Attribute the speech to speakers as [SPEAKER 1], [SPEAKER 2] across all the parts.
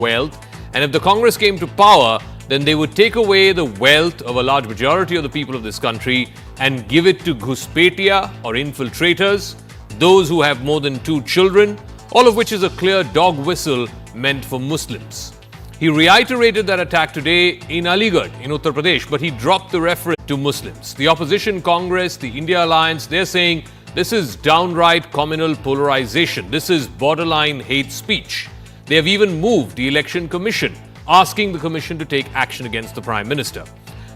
[SPEAKER 1] wealth, and if the Congress came to power, then they would take away the wealth of a large majority of the people of this country and give it to Ghuspetia or infiltrators, those who have more than 2 children, all of which is a clear dog whistle meant for Muslims. He reiterated that attack today in Aligarh, in Uttar Pradesh, but he dropped the reference to Muslims. The opposition Congress, the India Alliance, they're saying this is downright communal polarization. This is borderline hate speech. They have even moved the Election Commission, asking the Commission to take action against the Prime Minister.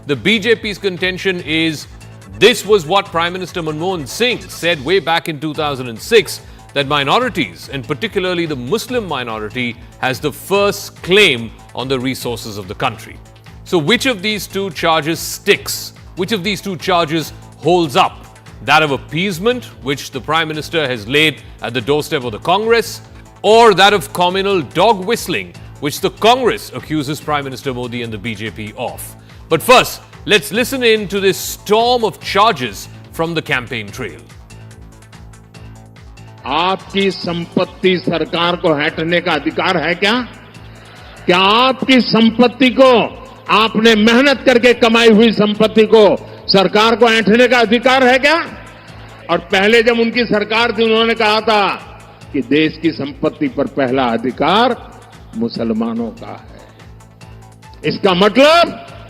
[SPEAKER 1] The BJP's contention is this was what Prime Minister Manmohan Singh said way back in 2006, that minorities, and particularly the Muslim minority, has the first claim on the resources of the country. So which of these 2 charges sticks? Which of these 2 charges holds up? That of appeasement, which the Prime Minister has laid at the doorstep of the Congress, or that of communal dog whistling, which the Congress accuses Prime Minister Modi and the BJP of? But first, let's listen in to this storm of charges from the campaign trail.
[SPEAKER 2] आपकी संपत्ति सरकार को हटने का अधिकार है क्या? क्या आपकी संपत्ति को, आपने मेहनत करके कमाई हुई संपत्ति को सरकार को ऐंठने का अधिकार है क्या? और पहले जब उनकी सरकार थी उन्होंने कहा था कि देश की संपत्ति पर पहला अधिकार मुसलमानों का है। इसका मतलब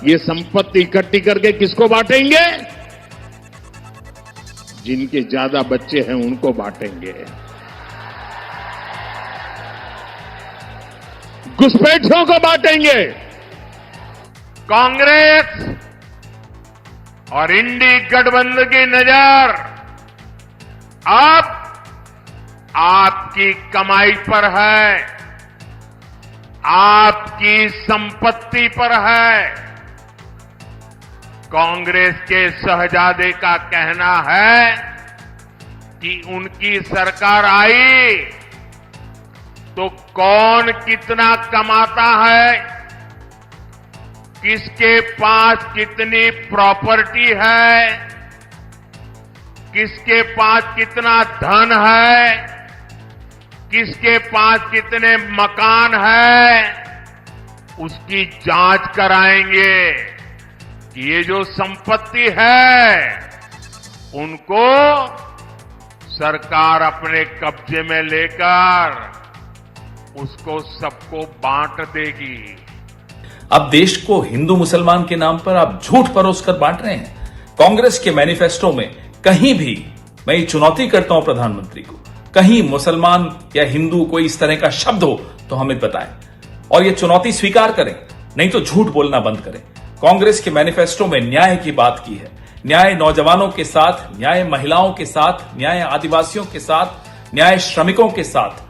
[SPEAKER 2] ये संपत्ति इकट्ठी करके किसको बांटेंगे? जिनके ज्यादा बच्चे हैं उनको बांटेंगे। घुसपैठियों को बांटेंगे। कांग्रेस और इंडी गठबंधन की नजर अब आपकी कमाई पर है, आपकी संपत्ति पर है। कांग्रेस के शहजादे का कहना है कि उनकी सरकार आई तो कौन कितना कमाता है, किसके पास कितनी प्रॉपर्टी है, किसके पास कितना धन है, किसके पास कितने मकान है, उसकी जांच कराएंगे। ये जो संपत्ति है उनको सरकार अपने कब्जे में लेकर उसको सबको बांट देगी।
[SPEAKER 3] अब देश को हिंदू मुसलमान के नाम पर आप झूठ परोसकर बांट रहे हैं। कांग्रेस के मैनिफेस्टो में कहीं भी, मैं ये चुनौती करता हूं प्रधानमंत्री को, कहीं मुसलमान या हिंदू कोई इस तरह का शब्द हो तो हमें बताएं और ये चुनौती स्वीकार करें, नहीं तो झूठ बोलना बंद करें। कांग्रेस के मैनिफेस्टो में न्याय की बात की है, न्याय नौजवानों के साथ, न्याय महिलाओं के साथ, न्याय आदिवासियों के साथ, न्याय श्रमिकों के साथ।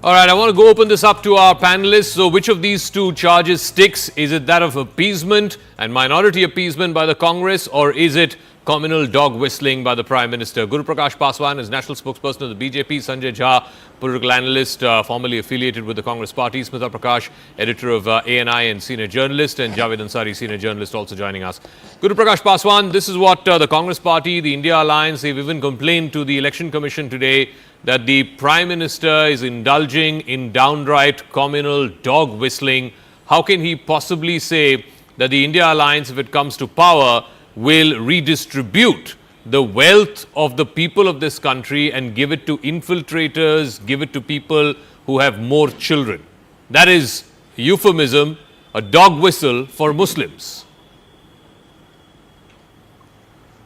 [SPEAKER 1] All right, I want to go open this up to our panelists. So which of these 2 charges sticks? Is it that of appeasement and minority appeasement by the Congress, or is it communal dog whistling by the Prime Minister? Guru Prakash Paswan is national spokesperson of the BJP. Sanjay Jha, political analyst, formerly affiliated with the Congress party. Smita Prakash, editor of ANI and senior journalist. And Javed Ansari, senior journalist, also joining us. Guru Prakash Paswan, this is what the Congress party, the India Alliance, they've even complained to the Election Commission today that the Prime Minister is indulging in downright communal dog whistling. How can he possibly say that the India Alliance, if it comes to power, will redistribute the wealth of the people of this country and give it to infiltrators, give it to people who have more children? That is euphemism, a dog whistle for Muslims.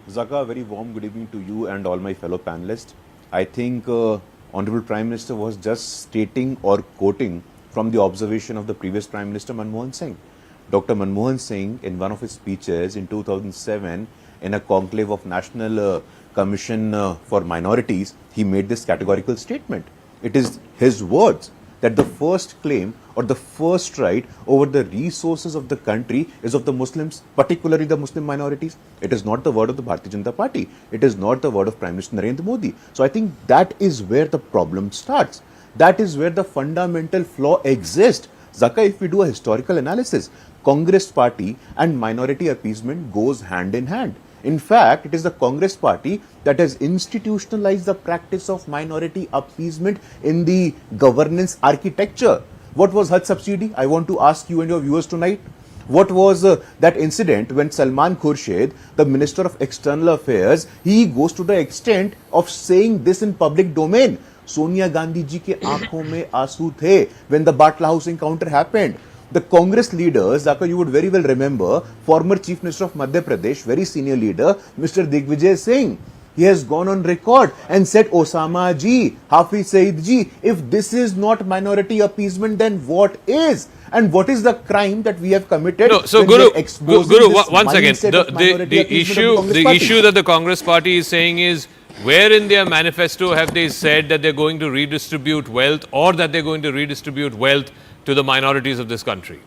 [SPEAKER 4] Zaka, a very warm good evening to you and all my fellow panelists. I think Honorable Prime Minister was just stating or quoting from the observation of the previous Prime Minister Manmohan Singh. Dr. Manmohan Singh, in one of his speeches in 2007, in a conclave of National Commission for Minorities, he made this categorical statement. It is his words that the first claim or the first right over the resources of the country is of the Muslims, particularly the Muslim minorities. It is not the word of the Bharatiya Janata Party. It is not the word of Prime Minister Narendra Modi. So I think that is where the problem starts. That is where the fundamental flaw exists. Zaka, if we do a historical analysis, Congress party and minority appeasement goes hand in hand. In fact, it is the Congress party that has institutionalized the practice of minority appeasement in the governance architecture. What was Haj subsidy? I want to ask you and your viewers tonight. What was that incident when Salman Khurshid, the Minister of External Affairs, he goes to the extent of saying this in public domain? Sonia Gandhi ji ke aankhon mein aasu the when the Batla House encounter happened. The Congress leaders, Zaka, you would very well remember, former Chief Minister of Madhya Pradesh, very senior leader, Mr. Digvijay Singh. He has gone on record and said, Osama ji, Hafiz Saeed ji, if this is not minority appeasement, then what is? And what is the crime that we have committed?
[SPEAKER 1] No, so Guru, one second. The issue that the Congress party is saying is, where in their manifesto have they said that they're going to redistribute wealth, or that they're going to redistribute wealth to the minorities of this country?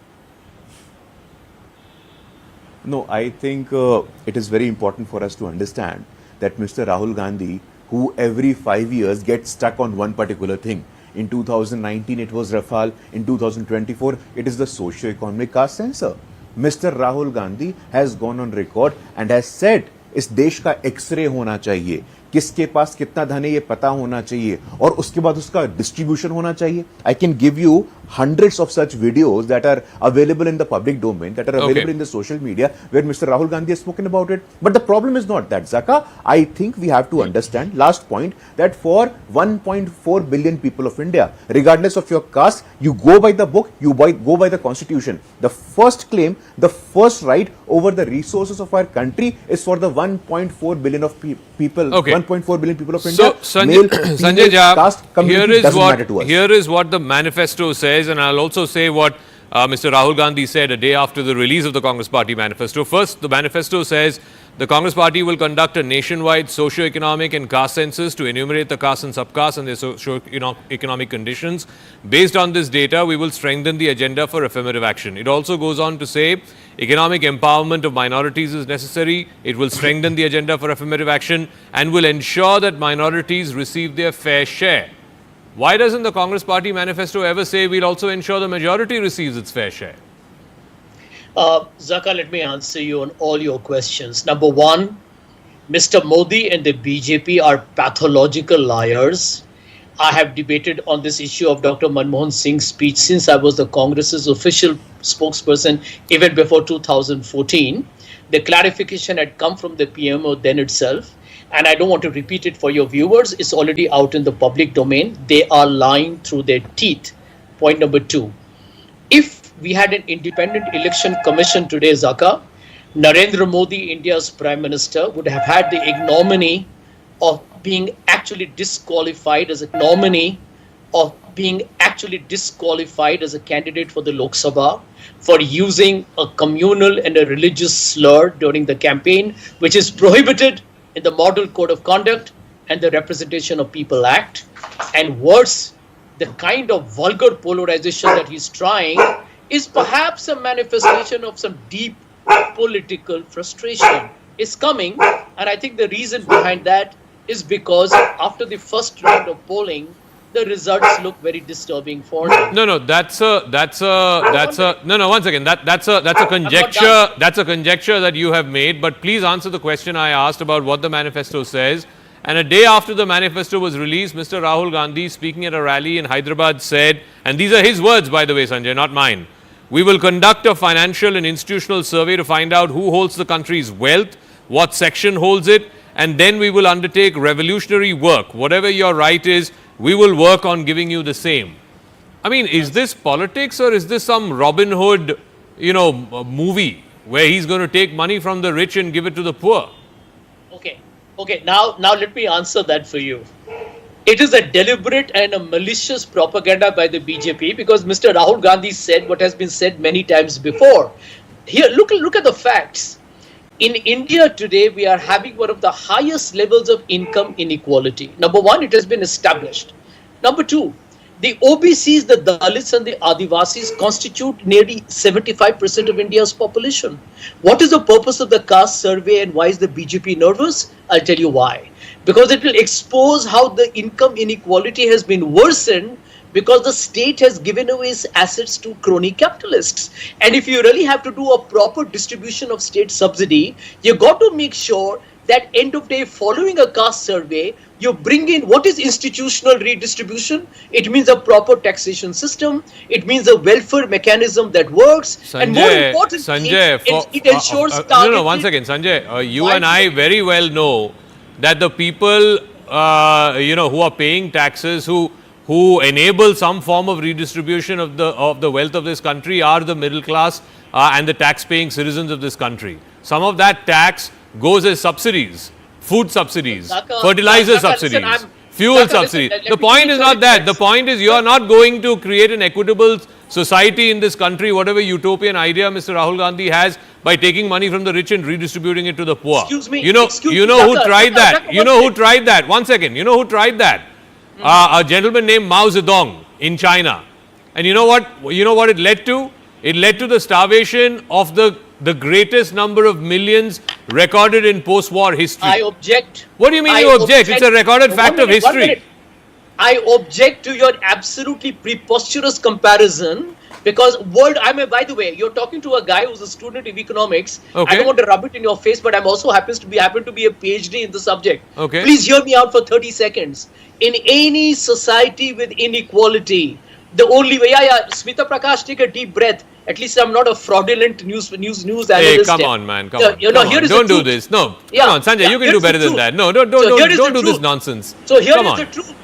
[SPEAKER 4] No, I think it is very important for us to understand that Mr. Rahul Gandhi, who every 5 years gets stuck on one particular thing. In 2019, it was Rafale. In 2024, it is the socio-economic caste censor. Mr. Rahul Gandhi has gone on record and has said, इस देश का x ray होना चाहिए, किसके पास कितना धन है ये पता होना चाहिए, और उसके बाद उसका डिस्ट्रीब्यूशन होना चाहिए. I can give you hundreds of such videos that are available in the public domain, that are available in the social media, where Mr. Rahul Gandhi has spoken about it. But the problem is not that, Zaka. I think we have to understand, last point, that for 1.4 billion people of India, regardless of your caste, you go by the book, you go by the constitution. The first claim, the first right over the resources of our country is for the 1.4 billion of people, 1.4 billion people of India.
[SPEAKER 1] So, Sanjay Jha, here is what the manifesto says, and I'll also say what Mr. Rahul Gandhi said a day after the release of the Congress Party manifesto. First, the manifesto says the Congress Party will conduct a nationwide socio-economic and caste census to enumerate the castes and subcastes and their socio-economic conditions. Based on this data, we will strengthen the agenda for affirmative action. It also goes on to say economic empowerment of minorities is necessary. It will strengthen the agenda for affirmative action and will ensure that minorities receive their fair share. Why doesn't the Congress Party manifesto ever say we'll also ensure the majority receives its fair share?
[SPEAKER 5] Zaka, let me answer you on all your questions. Number one, Mr. Modi and the BJP are pathological liars. I have debated on this issue of Dr. Manmohan Singh's speech since I was the Congress's official spokesperson even before 2014. The clarification had come from the PMO then itself, and I don't want to repeat it for your viewers. It's already out in the public domain. They are lying through their teeth. Point number two, if we had an independent election commission today, Zaka, Narendra Modi, India's Prime Minister, would have had the ignominy of being actually disqualified as a nominee, of being actually disqualified as a candidate for the Lok Sabha for using a communal and a religious slur during the campaign, which is prohibited in the Model Code of Conduct and the Representation of People Act. And worse, the kind of vulgar polarization that he's trying is perhaps a manifestation of some deep political frustration is coming. And I think the reason behind that is because after the first round of polling, the results look very disturbing for him.
[SPEAKER 1] No, that's a once again, that's a conjecture. That's a conjecture that you have made. But please answer the question I asked about what the manifesto says. And a day after the manifesto was released, Mr. Rahul Gandhi, speaking at a rally in Hyderabad, said, and these are his words, by the way, Sanjay, not mine, we will conduct a financial and institutional survey to find out who holds the country's wealth, what section holds it, and then we will undertake revolutionary work. Whatever your right is, we will work on giving you the same. I mean, is this politics or is this some Robin Hood, movie where he's going to take money from the rich and give it to the poor?
[SPEAKER 5] Okay. Now let me answer that for you. It is a deliberate and a malicious propaganda by the BJP because Mr. Rahul Gandhi said what has been said many times before. Here, look at the facts. In India today, we are having one of the highest levels of income inequality. Number one, it has been established. Number two, the OBCs, the Dalits and the Adivasis constitute nearly 75% of India's population. What is the purpose of the caste survey and why is the BJP nervous? I'll tell you why. Because it will expose how the income inequality has been worsened because the state has given away its assets to crony capitalists. And if you really have to do a proper distribution of state subsidy, you got to make sure that end of day, following a caste survey, you bring in what is institutional redistribution. It means a proper taxation system. It means a welfare mechanism that works. And more importantly, it ensures targeted...
[SPEAKER 1] No, one second, Sanjay. You and I very well know that the people, who are paying taxes, who enable some form of redistribution of the wealth of this country are the middle class and the tax-paying citizens of this country. Some of that tax goes as subsidies, food subsidies, fertilizer subsidies, fuel subsidies. The point is not that. The point is you are not going to create an equitable society in this country, whatever utopian idea Mr. Rahul Gandhi has, by taking money from the rich and redistributing it to the poor.
[SPEAKER 5] Excuse me.
[SPEAKER 1] You know who tried that? You know who tried that? One second. You know who tried that? A gentleman named Mao Zedong in China. And you know what it led to? It led to the starvation of the greatest number of millions recorded in post-war history.
[SPEAKER 5] I object.
[SPEAKER 1] What do you mean you object? It's a recorded fact of history.
[SPEAKER 5] I object to your absolutely preposterous comparison, because by the way, you're talking to a guy who's a student of economics.
[SPEAKER 1] Okay.
[SPEAKER 5] I don't want to rub it in your face, but I'm also happen to be a PhD in the subject.
[SPEAKER 1] Okay.
[SPEAKER 5] Please hear me out for 30 seconds. In any society with inequality, the only way, Smita Prakash, take a deep breath. At least I'm not a fraudulent news analyst.
[SPEAKER 1] Hey, come on, man. Come on. Don't do this. No. Come on, Sanjay, you can do better than that. No, don't do this nonsense.
[SPEAKER 5] So here is the truth.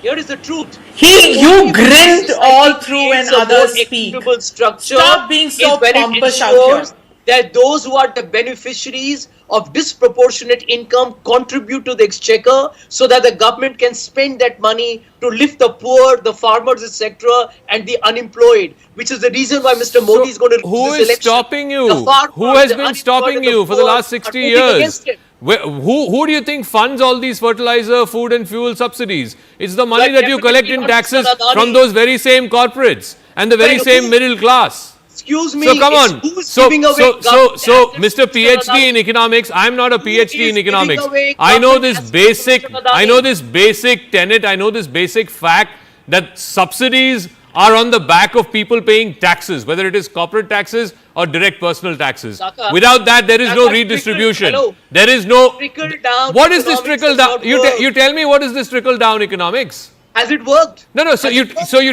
[SPEAKER 5] Here is the truth.
[SPEAKER 6] You grinned all through when others speak.
[SPEAKER 5] Stop
[SPEAKER 6] being so pompous out here.
[SPEAKER 5] That those who are the beneficiaries of disproportionate income contribute to the exchequer, so that the government can spend that money to lift the poor, the farmers, etc., and the unemployed, which is the reason why Mr. Modi is going to lose this election.
[SPEAKER 1] Who is stopping you? Who has been stopping you for the last 60 years? Who do you think funds all these fertilizer, food and fuel subsidies? It's the money that you collect in taxes from those very same corporates and the very same middle class.
[SPEAKER 5] Excuse me.
[SPEAKER 1] So come on. So Mr. PhD in economics, I'm not a PhD in economics. I know this basic tenet, I know this basic fact that subsidies are on the back of people paying taxes, whether it is corporate taxes or direct personal taxes. Without that, there is no redistribution. There is no... What is this trickle down? You tell me, what is this trickle down economics?
[SPEAKER 5] Has it worked?
[SPEAKER 1] No. So you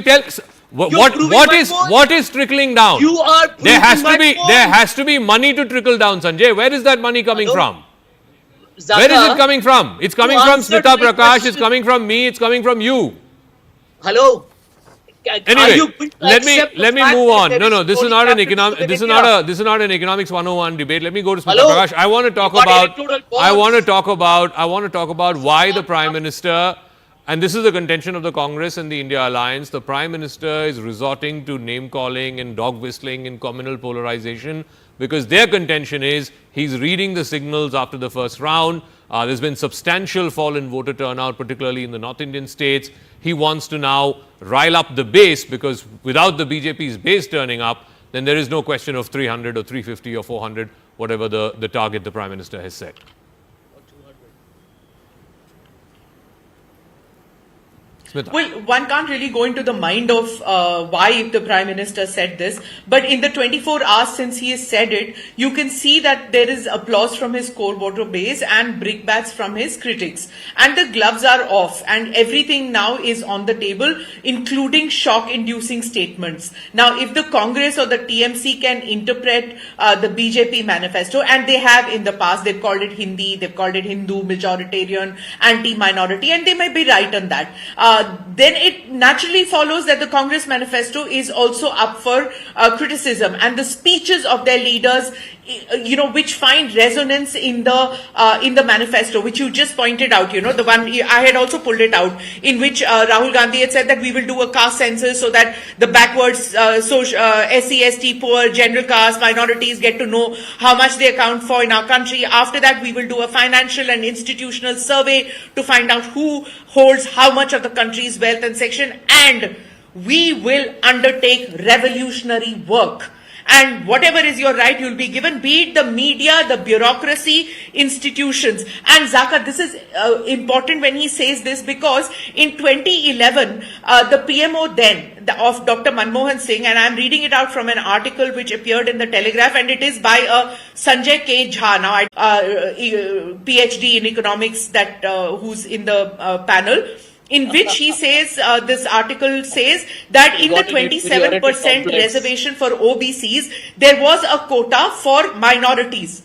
[SPEAKER 1] tell... What is trickling down?
[SPEAKER 5] You are
[SPEAKER 1] there has to be money to trickle down, Sanjay. Where is that money coming from? Where is it coming from? It's coming from Smita Prakash, it's coming from me, it's coming from you.
[SPEAKER 5] Hello.
[SPEAKER 1] Anyway, let me move on. No, this is not an economics 101 debate. Let me go to Smita Prakash. I want to talk about why the Prime Minister, and this is the contention of the Congress and the India Alliance, the Prime Minister is resorting to name-calling and dog-whistling and communal polarization, because their contention is he's reading the signals after the first round. There's been substantial fall in voter turnout, particularly in the North Indian states. He wants to now rile up the base, because without the BJP's base turning up, then there is no question of 300 or 350 or 400, whatever the target the Prime Minister has set. Smita.
[SPEAKER 6] Well, one can't really go into the mind of why the Prime Minister said this, but in the 24 hours since he has said it, you can see that there is applause from his core voter base and brickbats from his critics. And the gloves are off, and everything now is on the table, including shock-inducing statements. Now, if the Congress or the TMC can interpret the BJP manifesto, and they have in the past, they've called it Hindi, they've called it Hindu, majoritarian, anti-minority, and they may be right on that. Then it naturally follows that the Congress manifesto is also up for criticism, and the speeches of their leaders, which find resonance in the manifesto, which you just pointed out, the one I had also pulled it out, in which Rahul Gandhi had said that we will do a caste census so that the backwards SC, ST, poor, general caste, minorities get to know how much they account for in our country. After that, we will do a financial and institutional survey to find out who holds how much of the country's wealth and section, and we will undertake revolutionary work. and whatever is your right, you'll be given, be it the media, the bureaucracy, institutions. And Zaka, this is important when he says this, because in 2011, the PMO then of Dr. Manmohan Singh, and I'm reading it out from an article which appeared in the Telegraph, and it is by Sanjay K. Jha, now PhD in economics, that who's in the panel, in which he says, this article says that in the 27% reservation for OBCs, there was a quota for minorities.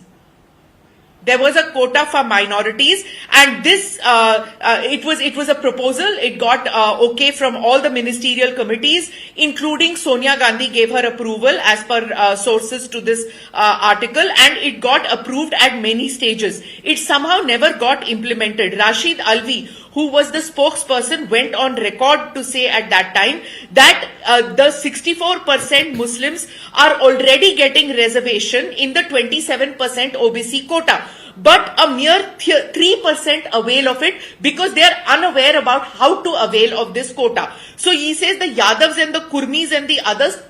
[SPEAKER 6] There was a quota for minorities, and this it was a proposal. It got okay from all the ministerial committees, including Sonia Gandhi gave her approval as per sources to this article, and it got approved at many stages. It somehow never got implemented. Rashid Alvi, who was the spokesperson, went on record to say at that time that the 64% Muslims are already getting reservation in the 27% OBC quota, but a mere 3% avail of it because they are unaware about how to avail of this quota. So he says the Yadavs and the Kurmis and the others,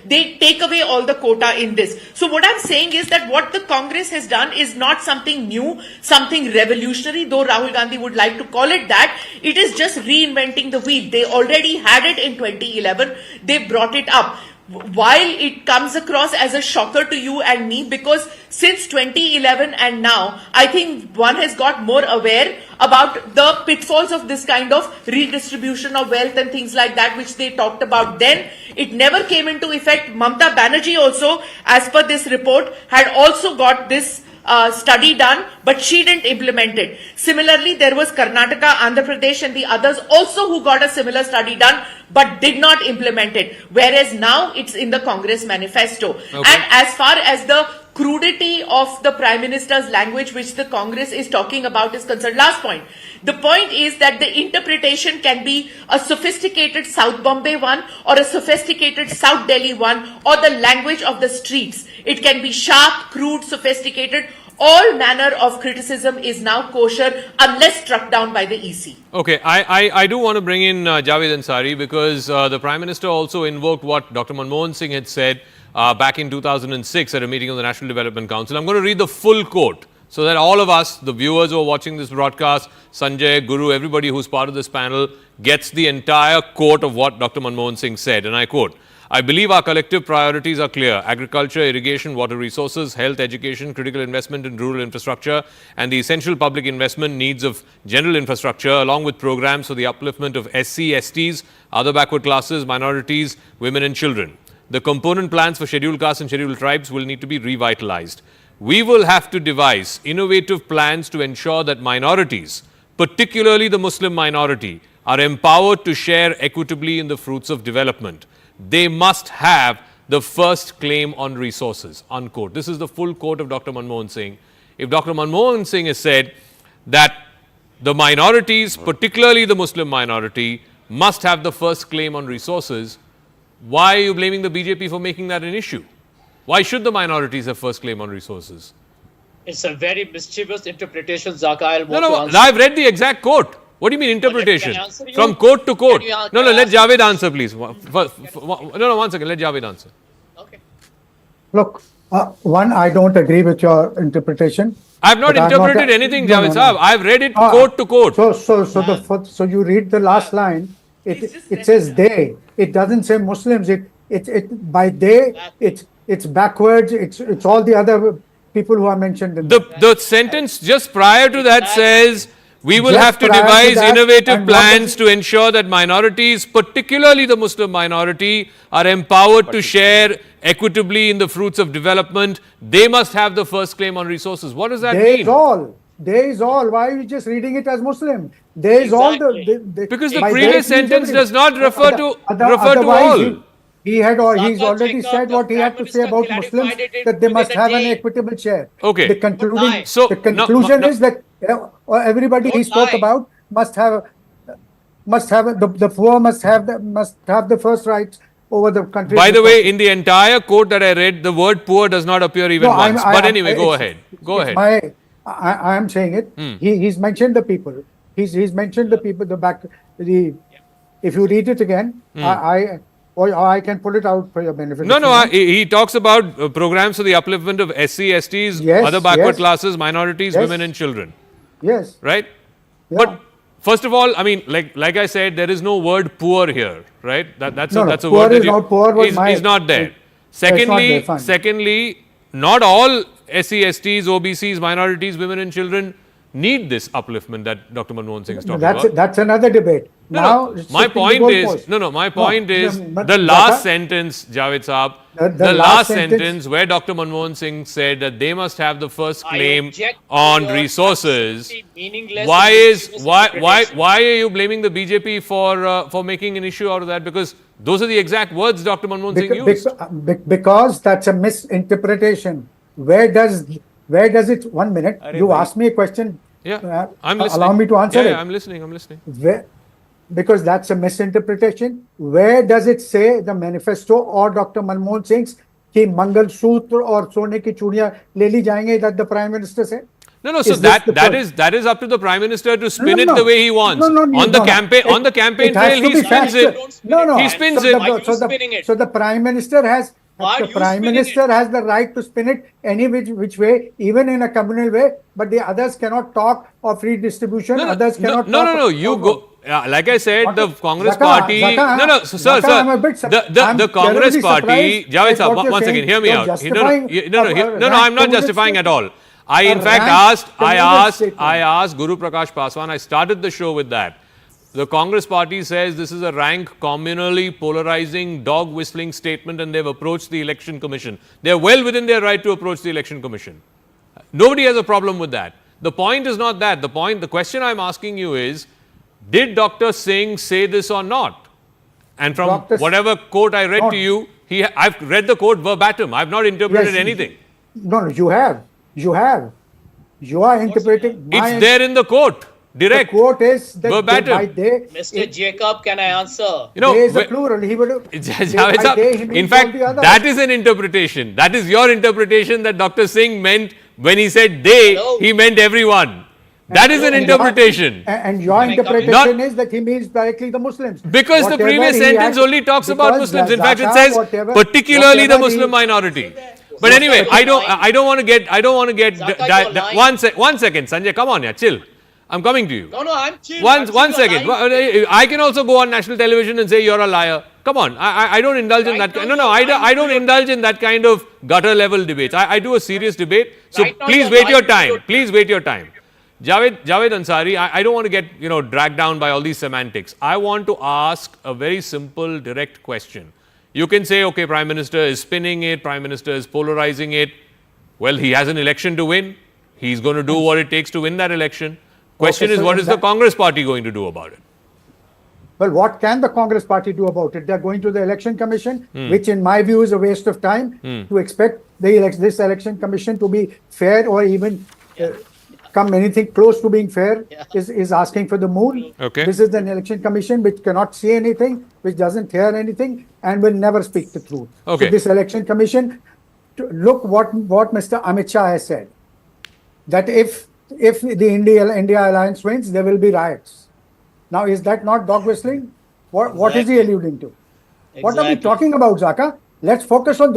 [SPEAKER 6] they take away all the quota in this. So what I'm saying is that what the Congress has done is not something new, something revolutionary, though Rahul Gandhi would like to call it that. It is just reinventing the wheel. They already had it in 2011. They brought it up. While it comes across as a shocker to you and me, because since 2011 and now, I think one has got more aware about the pitfalls of this kind of redistribution of wealth and things like that, which they talked about then. It never came into effect. Mamata Banerjee also, as per this report, had also got this study done, but she didn't implement it. Similarly, there was Karnataka, Andhra Pradesh and the others also who got a similar study done, but did not implement it. Whereas now it's in the Congress manifesto. Okay. And as far as the crudity of the Prime Minister's language, which the Congress is talking about, is concerned, last point. The point is that the interpretation can be a sophisticated South Bombay one or a sophisticated South Delhi one, or the language of the streets. It can be sharp, crude, sophisticated. All manner of criticism is now kosher unless struck down by the EC.
[SPEAKER 1] Okay, I do want to bring in Javed Ansari, because the Prime Minister also invoked what Dr. Manmohan Singh had said back in 2006 at a meeting of the National Development Council. I'm going to read the full quote so that all of us, the viewers who are watching this broadcast, Sanjay, Guru, everybody who's part of this panel, gets the entire quote of what Dr. Manmohan Singh said. And I quote, "I believe our collective priorities are clear: agriculture, irrigation, water resources, health, education, critical investment in rural infrastructure, and the essential public investment needs of general infrastructure, along with programs for the upliftment of SC, STs, other backward classes, minorities, women and children. The component plans for scheduled castes and scheduled tribes will need to be revitalized. We will have to devise innovative plans to ensure that minorities, particularly the Muslim minority, are empowered to share equitably in the fruits of development. They must have the first claim on resources," unquote. This is the full quote of Dr. Manmohan Singh. If Dr. Manmohan Singh has said that the minorities, particularly the Muslim minority, must have the first claim on resources, why are you blaming the BJP for making that an issue? Why should the minorities have first claim on resources?
[SPEAKER 5] It's a very mischievous interpretation, Zaka.
[SPEAKER 1] No, I've read the exact quote. What do you mean interpretation? From quote to quote. No, let Javed answer, please. No, one second. Let Javed answer.
[SPEAKER 5] Okay.
[SPEAKER 7] Look, one, I don't agree with your interpretation.
[SPEAKER 1] I have not interpreted anything, Javed Saab. I have read it quote to quote.
[SPEAKER 7] So you read the last line. It says they. It doesn't say Muslims. By they, it's backwards. It's all the other people who are mentioned in
[SPEAKER 1] the sentence just prior to that says, we will have to devise innovative plans to ensure that minorities, particularly the Muslim minority, are empowered to share equitably in the fruits of development. They must have the first claim on resources. What does that mean?
[SPEAKER 7] There is all. Why are you just reading it as Muslim? There is all
[SPEAKER 1] because the previous sentence does not refer to all.
[SPEAKER 7] He's already said what he had to say about Muslims, that they must have an equitable share.
[SPEAKER 1] Okay.
[SPEAKER 7] The conclusion is that everybody he spoke about must have the poor must have the first rights over the country.
[SPEAKER 1] By the way, in the entire quote that I read, the word poor does not appear even once. But anyway, go ahead.
[SPEAKER 7] I am saying it. He's mentioned the people. He's mentioned the people. If you read it again, or I can pull it out for your benefit.
[SPEAKER 1] No,
[SPEAKER 7] if you
[SPEAKER 1] no,
[SPEAKER 7] want.
[SPEAKER 1] he talks about programs for the upliftment of SC, STs,
[SPEAKER 7] Yes,
[SPEAKER 1] other backward
[SPEAKER 7] yes.
[SPEAKER 1] classes, minorities,
[SPEAKER 7] Yes.
[SPEAKER 1] women and children.
[SPEAKER 7] Yes.
[SPEAKER 1] Right?
[SPEAKER 7] Yeah.
[SPEAKER 1] But first of all, I mean, like I said, there is no word poor here, right? That's
[SPEAKER 7] No,
[SPEAKER 1] a
[SPEAKER 7] no,
[SPEAKER 1] that's a
[SPEAKER 7] poor
[SPEAKER 1] word
[SPEAKER 7] is
[SPEAKER 1] that
[SPEAKER 7] not poor, but
[SPEAKER 1] is not there.
[SPEAKER 7] there, fine.
[SPEAKER 1] Secondly, not all SC, STs, OBCs, minorities, women and children need this upliftment that Dr. Manmohan Singh is talking about.
[SPEAKER 7] That's another debate.
[SPEAKER 1] No,
[SPEAKER 7] Now,
[SPEAKER 1] my point is, my point is the last sentence, Javed Saab, the last sentence where Dr. Manmohan Singh said that they must have the first claim on resources. Why are you blaming the BJP for making an issue out of that? Because those are the exact words Dr. Manmohan Singh used.
[SPEAKER 7] Because that's a misinterpretation. Where does it? 1 minute. You asked me a question.
[SPEAKER 1] Yeah, I'm listening.
[SPEAKER 7] Allow me to answer it.
[SPEAKER 1] Yeah, I'm listening.
[SPEAKER 7] Because that's a misinterpretation. Where does it say the manifesto or Dr. Manmohan Singh's कि मंगलसूत्र और सोने की चूड़ियां ले ली जाएंगे that the Prime Minister said?
[SPEAKER 1] No. So that is up to the Prime Minister to spin it the way he wants. On the campaign trail, he spins it. He spins it.
[SPEAKER 7] So the Prime Minister has the right to spin it any which way, even in a communal way. But the others cannot talk of redistribution. Others cannot.
[SPEAKER 1] No. You go. Like I said, the Congress party. Sir. The Congress party. Javed Saab, one second. Hear me out. No. I'm not justifying at all. I in fact asked Guru Prakash Paswan. I started the show with that. The Congress party says this is a rank, communally polarizing, dog whistling statement, and they've approached the Election Commission. They're well within their right to approach the Election Commission. Nobody has a problem with that. The point is not that. The question I'm asking you is, did Dr. Singh say this or not? And from whatever quote I read to you, I've read the quote verbatim. I've not interpreted anything.
[SPEAKER 7] No, you have. You are interpreting.
[SPEAKER 1] It's there in the quote. Direct.
[SPEAKER 7] The quote is that
[SPEAKER 1] verbatim.
[SPEAKER 5] Mr. Jacob, can I answer?
[SPEAKER 7] There is a plural. He would.
[SPEAKER 1] In fact, that is an interpretation. That is your interpretation that Dr. Singh meant when he said they, he meant everyone. That is an interpretation.
[SPEAKER 7] And your interpretation is that he means directly the Muslims.
[SPEAKER 1] Because the previous sentence only talks about Muslims. In fact, it says particularly the Muslim minority. But anyway, I don't want to get. One second, Sanjay, come on, chill. I'm coming to you.
[SPEAKER 5] No, I'm chill.
[SPEAKER 1] One second. I can also go on national television and say you're a liar. Come on. I don't indulge in that. I don't indulge in that kind of gutter level debates. I do a serious debate. So please wait your time. Please wait your time. Javed Ansari, I don't want to get dragged down by all these semantics. I want to ask a very simple, direct question. You can say, okay, Prime Minister is spinning it, Prime Minister is polarizing it. Well, he has an election to win. He's going to do what it takes to win that election. Question is, what is the Congress party going to do about it?
[SPEAKER 7] Well, what can the Congress party do about it? They're going to the Election Commission, which in my view is a waste of time to expect this Election Commission to be fair or even come anything close to being fair is asking for the moon.
[SPEAKER 1] Okay.
[SPEAKER 7] This is an Election Commission which cannot see anything, which doesn't hear anything, and will never speak the truth.
[SPEAKER 1] Okay.
[SPEAKER 7] So this Election Commission, look what Mr. Amit Shah has said, that if the India alliance wins, there will be riots. Now, is that not dog whistling? What is he alluding to?
[SPEAKER 5] Exactly.
[SPEAKER 7] What are we talking about, Zaka? Let's focus on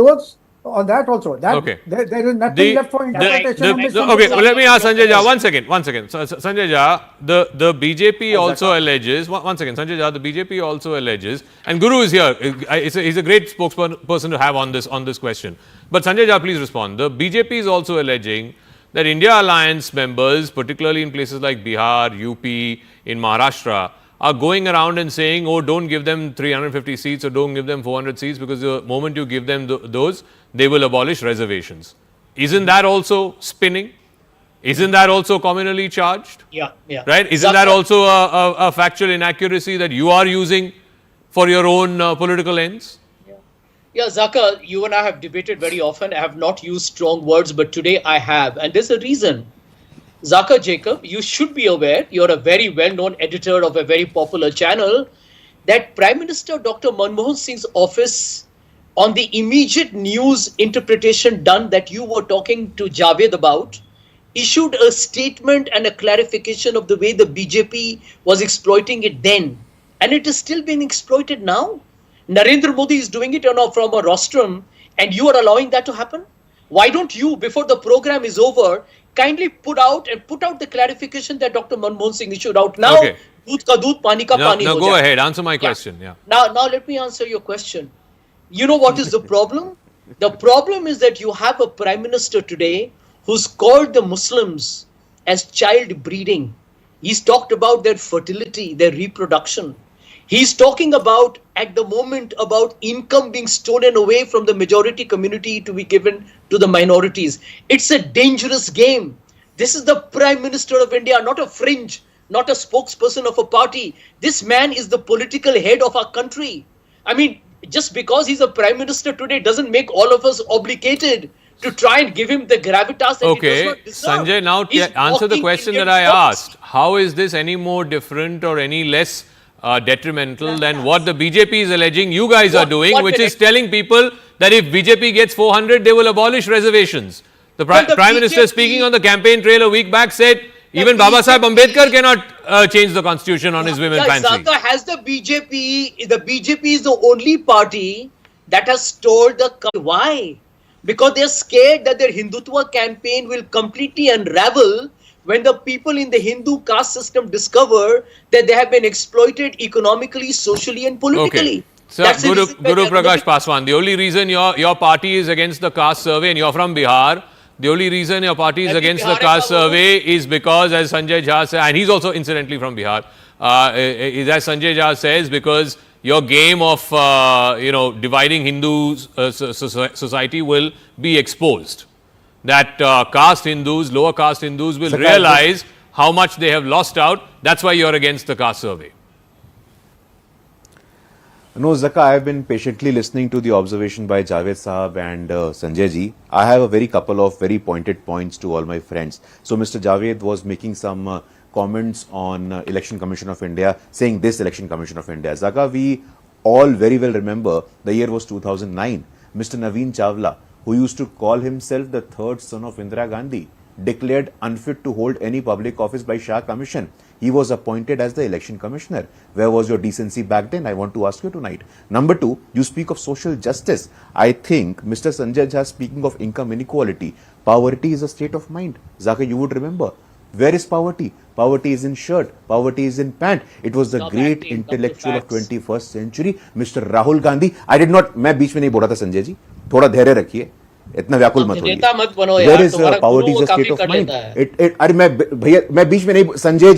[SPEAKER 7] that also. There is nothing left for interpretation.
[SPEAKER 1] Okay, well, let me ask Sanjay Jha. One second. Sanjay Jha, the BJP also alleges. One second, Sanjay Jha, the BJP also alleges, and Guru is here. He's a great spokesperson to have on this question. But Sanjay Jha, please respond. The BJP is also alleging that India Alliance members, particularly in places like Bihar, UP, in Maharashtra, are going around and saying, oh, don't give them 350 seats or don't give them 400 seats because the moment you give them those, they will abolish reservations. Isn't that also spinning? Isn't that also communally charged?
[SPEAKER 5] Yeah.
[SPEAKER 1] Right? Isn't that also a factual inaccuracy that you are using for your own political ends?
[SPEAKER 5] Yeah, Zaka, you and I have debated very often. I have not used strong words, but today I have. And there's a reason. Zaka Jacob, you should be aware, you're a very well-known editor of a very popular channel, that Prime Minister Dr. Manmohan Singh's office, on the immediate news interpretation done that you were talking to Javed about, issued a statement and a clarification of the way the BJP was exploiting it then. And it is still being exploited now. Narendra Modi is doing it from a rostrum, and you are allowing that to happen? Why don't you, before the program is over, kindly put out the clarification that Dr. Manmohan Singh issued out now?
[SPEAKER 1] Okay.
[SPEAKER 5] Doodh ka doodh, pani ka pani
[SPEAKER 1] Now
[SPEAKER 5] ho
[SPEAKER 1] go
[SPEAKER 5] jaya.
[SPEAKER 1] ahead, answer my question. Yeah.
[SPEAKER 5] Now let me answer your question. You know what is the problem? The problem is that you have a prime minister today who's called the Muslims as child breeding. He's talked about their fertility, their reproduction. He's talking about, at the moment, about income being stolen away from the majority community to be given to the minorities. It's a dangerous game. This is the Prime Minister of India, not a fringe, not a spokesperson of a party. This man is the political head of our country. I mean, just because he's a Prime Minister today doesn't make all of us obligated to try and give him the gravitas that he does
[SPEAKER 1] Okay,
[SPEAKER 5] not deserve.
[SPEAKER 1] Sanjay, now
[SPEAKER 5] He's
[SPEAKER 1] answer the
[SPEAKER 5] walking
[SPEAKER 1] question
[SPEAKER 5] Indian
[SPEAKER 1] that I
[SPEAKER 5] stocks.
[SPEAKER 1] asked. How is this any more different or any less detrimental than what the BJP is alleging you guys are doing, which is telling people that if BJP gets 400, they will abolish reservations? The
[SPEAKER 5] Well, the
[SPEAKER 1] Prime Minister,
[SPEAKER 5] BJP
[SPEAKER 1] speaking on the campaign trail a week back, said even Baba Saheb Ambedkar cannot change the constitution on his women fancy.
[SPEAKER 5] Zaka, has the BJP is the only party that has told the country. Why? Because they're scared that their Hindutva campaign will completely unravel when the people in the Hindu caste system discover that they have been exploited economically, socially and politically.
[SPEAKER 1] Okay. So,
[SPEAKER 5] That's the
[SPEAKER 1] Guru
[SPEAKER 5] reason why they're
[SPEAKER 1] Prakash
[SPEAKER 5] looking-
[SPEAKER 1] Paswan, the only reason your party is against the caste survey, and you're from Bihar, the only reason your party is
[SPEAKER 5] Every
[SPEAKER 1] against the
[SPEAKER 5] Bihar
[SPEAKER 1] caste
[SPEAKER 5] is our
[SPEAKER 1] survey is because, as Sanjay Jha said, and he's also incidentally from Bihar, is as Sanjay Jha says, because your game of dividing Hindu society will be exposed. That caste Hindus, lower caste Hindus will realize how much they have lost out. That's why you're against the caste survey.
[SPEAKER 4] No, Zaka, I have been patiently listening to the observation by Javed Sahab and Sanjay ji. I have a very couple of very pointed points to all my friends. So, Mr. Javed was making some comments on Election Commission of India, saying this Election Commission of India. Zaka, we all very well remember the year was 2009. Mr. Naveen Chawla, who used to call himself the third son of Indira Gandhi, declared unfit to hold any public office by Shah Commission. He was appointed as the election commissioner. Where was your decency back then? I want to ask you tonight. Number two, you speak of social justice. I think Mr. Sanjay Jha speaking of income inequality. Poverty is a state of mind. Zaka, you would remember. Where is poverty? Poverty is in shirt. Poverty is in pant. It was the great intellectual of 21st century, Mr. Rahul Gandhi. I did not, मैं बीच में नहीं बोला था संजय जी. थोड़ा धैर्य रखिए. इतना व्याकुल मत होइए.
[SPEAKER 5] नेता मत बनो
[SPEAKER 4] There
[SPEAKER 5] यार,
[SPEAKER 4] is
[SPEAKER 5] तुम्हारा
[SPEAKER 4] poverty
[SPEAKER 5] गुरु
[SPEAKER 4] is a
[SPEAKER 5] काफी
[SPEAKER 4] state of
[SPEAKER 5] कर
[SPEAKER 4] mind.
[SPEAKER 5] लेता है।
[SPEAKER 4] अरे मैं बीच में नहीं, संजय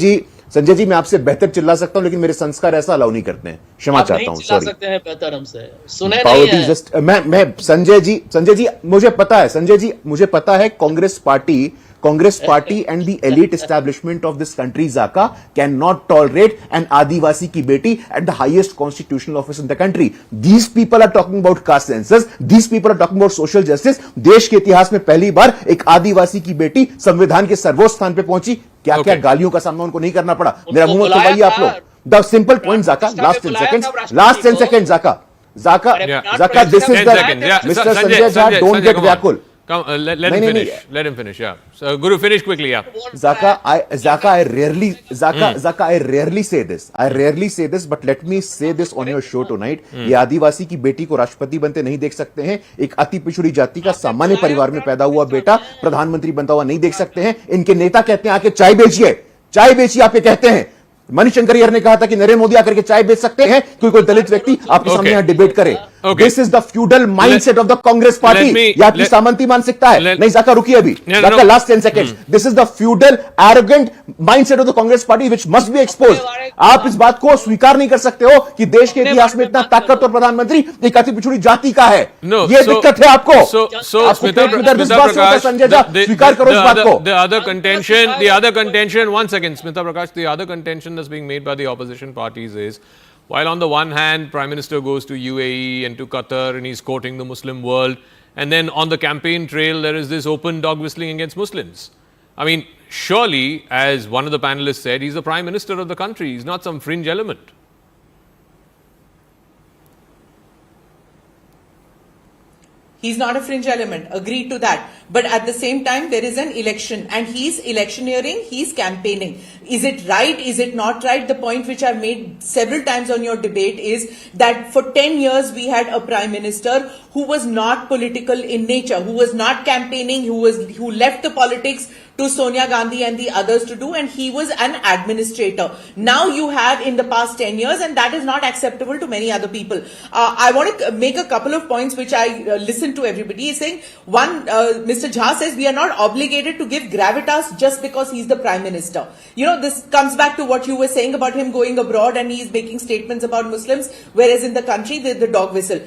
[SPEAKER 4] जी मैं आपसे बेहतर चिल्ला सकता हूं, लेकिन मेरे संस्कार ऐसा अलाउ नहीं करते हैं. क्षमा चाहता हूं,
[SPEAKER 5] चिल्ला
[SPEAKER 4] सॉरी.
[SPEAKER 5] सकते हैं बेहतर हमसे, सुने नहीं
[SPEAKER 4] पावर्टी
[SPEAKER 5] है।
[SPEAKER 4] जस्ट मैं संजय जी मुझे पता है, संजय जी मुझे पता है, Congress party and the elite establishment of this country, Zaka, cannot tolerate an Adivasi ki beti at the highest constitutional office in the country. These people are talking about caste census. These people are talking about social justice. देश के इतिहास में पहली बार एक आदिवासी की बेटी संविधान के सर्वोच्च स्थान पे पहुंची. क्या गालियों का सामना उनको नहीं करना पड़ा. मेरा मुंह मत खुलवाइए आप लोग. The simple point, Zaka, last 10 seconds, Zaka, this is the, Mr. Sanjay Jha, don't get vyakul.
[SPEAKER 1] Come, let him finish. Let him finish. Yeah. So, Guru, finish quickly. Yeah.
[SPEAKER 4] Zaka, I rarely say this. But let me say this on your show tonight. ये आदिवासी की बेटी को राष्ट्रपति बनते नहीं देख सकते हैं. एक अति पिछड़ी जाति का सामान्य परिवार में पैदा हुआ बेटा प्रधानमंत्री बनता हुआ नहीं देख सकते हैं. इनके नेता कहते हैं आके चाय बेचिए आप ये कहते हैं. मणिशंकर ने कहा था कि नरेंद्र मोदी आकर के चाय बेच सकते हैं, कोई दलित व्यक्ति आपके सामने यहाँ डिबेट करे. This is the feudal mindset of the Congress party. यह आपकी सामंती मानसिकता है. नहीं Zaka, रुकिए अभी. Zaka, last 10 seconds. This is the feudal, arrogant mindset of the Congress party which must be exposed. आप इस बात को स्वीकार नहीं कर सकते हो कि देश के इतिहास में इतना ताकतवर प्रधानमंत्री एक अति पिछड़ी जाति का है. ये दिक्कत है आपको.
[SPEAKER 1] Smita Prakash, the other contention, one second, Smita Prakash, the other contention that's being made by the opposition parties is, while on the one hand, Prime Minister goes to UAE and to Qatar and he's courting the Muslim world, and then on the campaign trail, there is this open dog whistling against Muslims. I mean, surely, as one of the panelists said, he's the Prime Minister of the country. He's not some fringe element.
[SPEAKER 6] He's not a fringe element. Agreed to that. But at the same time, there is an election and he's electioneering, he's campaigning. Is it right? Is it not right? The point which I've made several times on your debate is that for 10 years we had a prime minister who was not political in nature, who was not campaigning, who left the politics to Sonia Gandhi and the others to do, and he was an administrator. Now you have in the past 10 years, and that is not acceptable to many other people. I want to make a couple of points which I listened to everybody is saying. One, Mr. Jha says we are not obligated to give gravitas just because he's the prime minister. You know, this comes back to what you were saying about him going abroad and he's making statements about Muslims, whereas in the country, the dog whistle.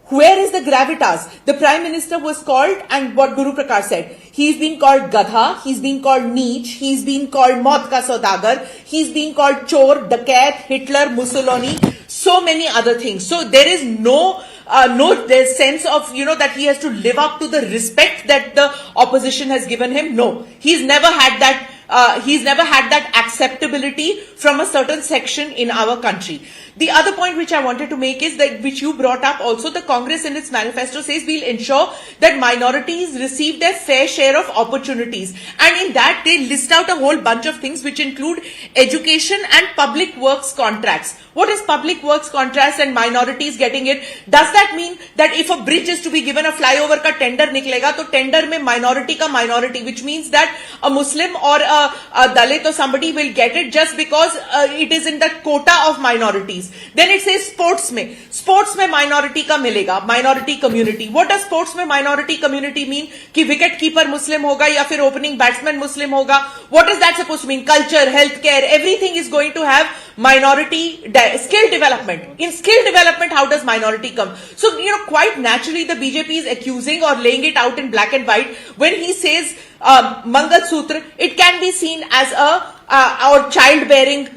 [SPEAKER 6] Where is the gravitas? The Prime Minister was called, and what Guru Prakash said, he's been called Gadha, he's been called Neech, he's been called Maut Ka Saudagar, he's been called Chor, Dakat, Hitler, Mussolini, so many other things. So there is no sense of, that he has to live up to the respect that the opposition has given him. No, he's never had that acceptability from a certain section in our country. The other point which I wanted to make is that, which you brought up also, the Congress in its manifesto says we'll ensure that minorities receive their fair share of opportunities. And in that they list out a whole bunch of things which include education and public works contracts. What is public works contracts and minorities getting it? Does that mean that if a bridge is to be given a flyover ka tender niklega, to tender mein minority ka minority, which means that a Muslim or a Dalit or somebody will get it just because it is in the quota of minorities. Then it says sports mein minority ka milega, minority community. What does sports mein minority community mean? Ki wicket keeper Muslim hoga ya fir opening batsman Muslim hoga? What is that supposed to mean? Culture, healthcare, everything is going to have minority skill development. In skill development, how does minority come? So, quite naturally the BJP is accusing or laying it out in black and white when he says mangalsutra, it can be seen as or childbearing,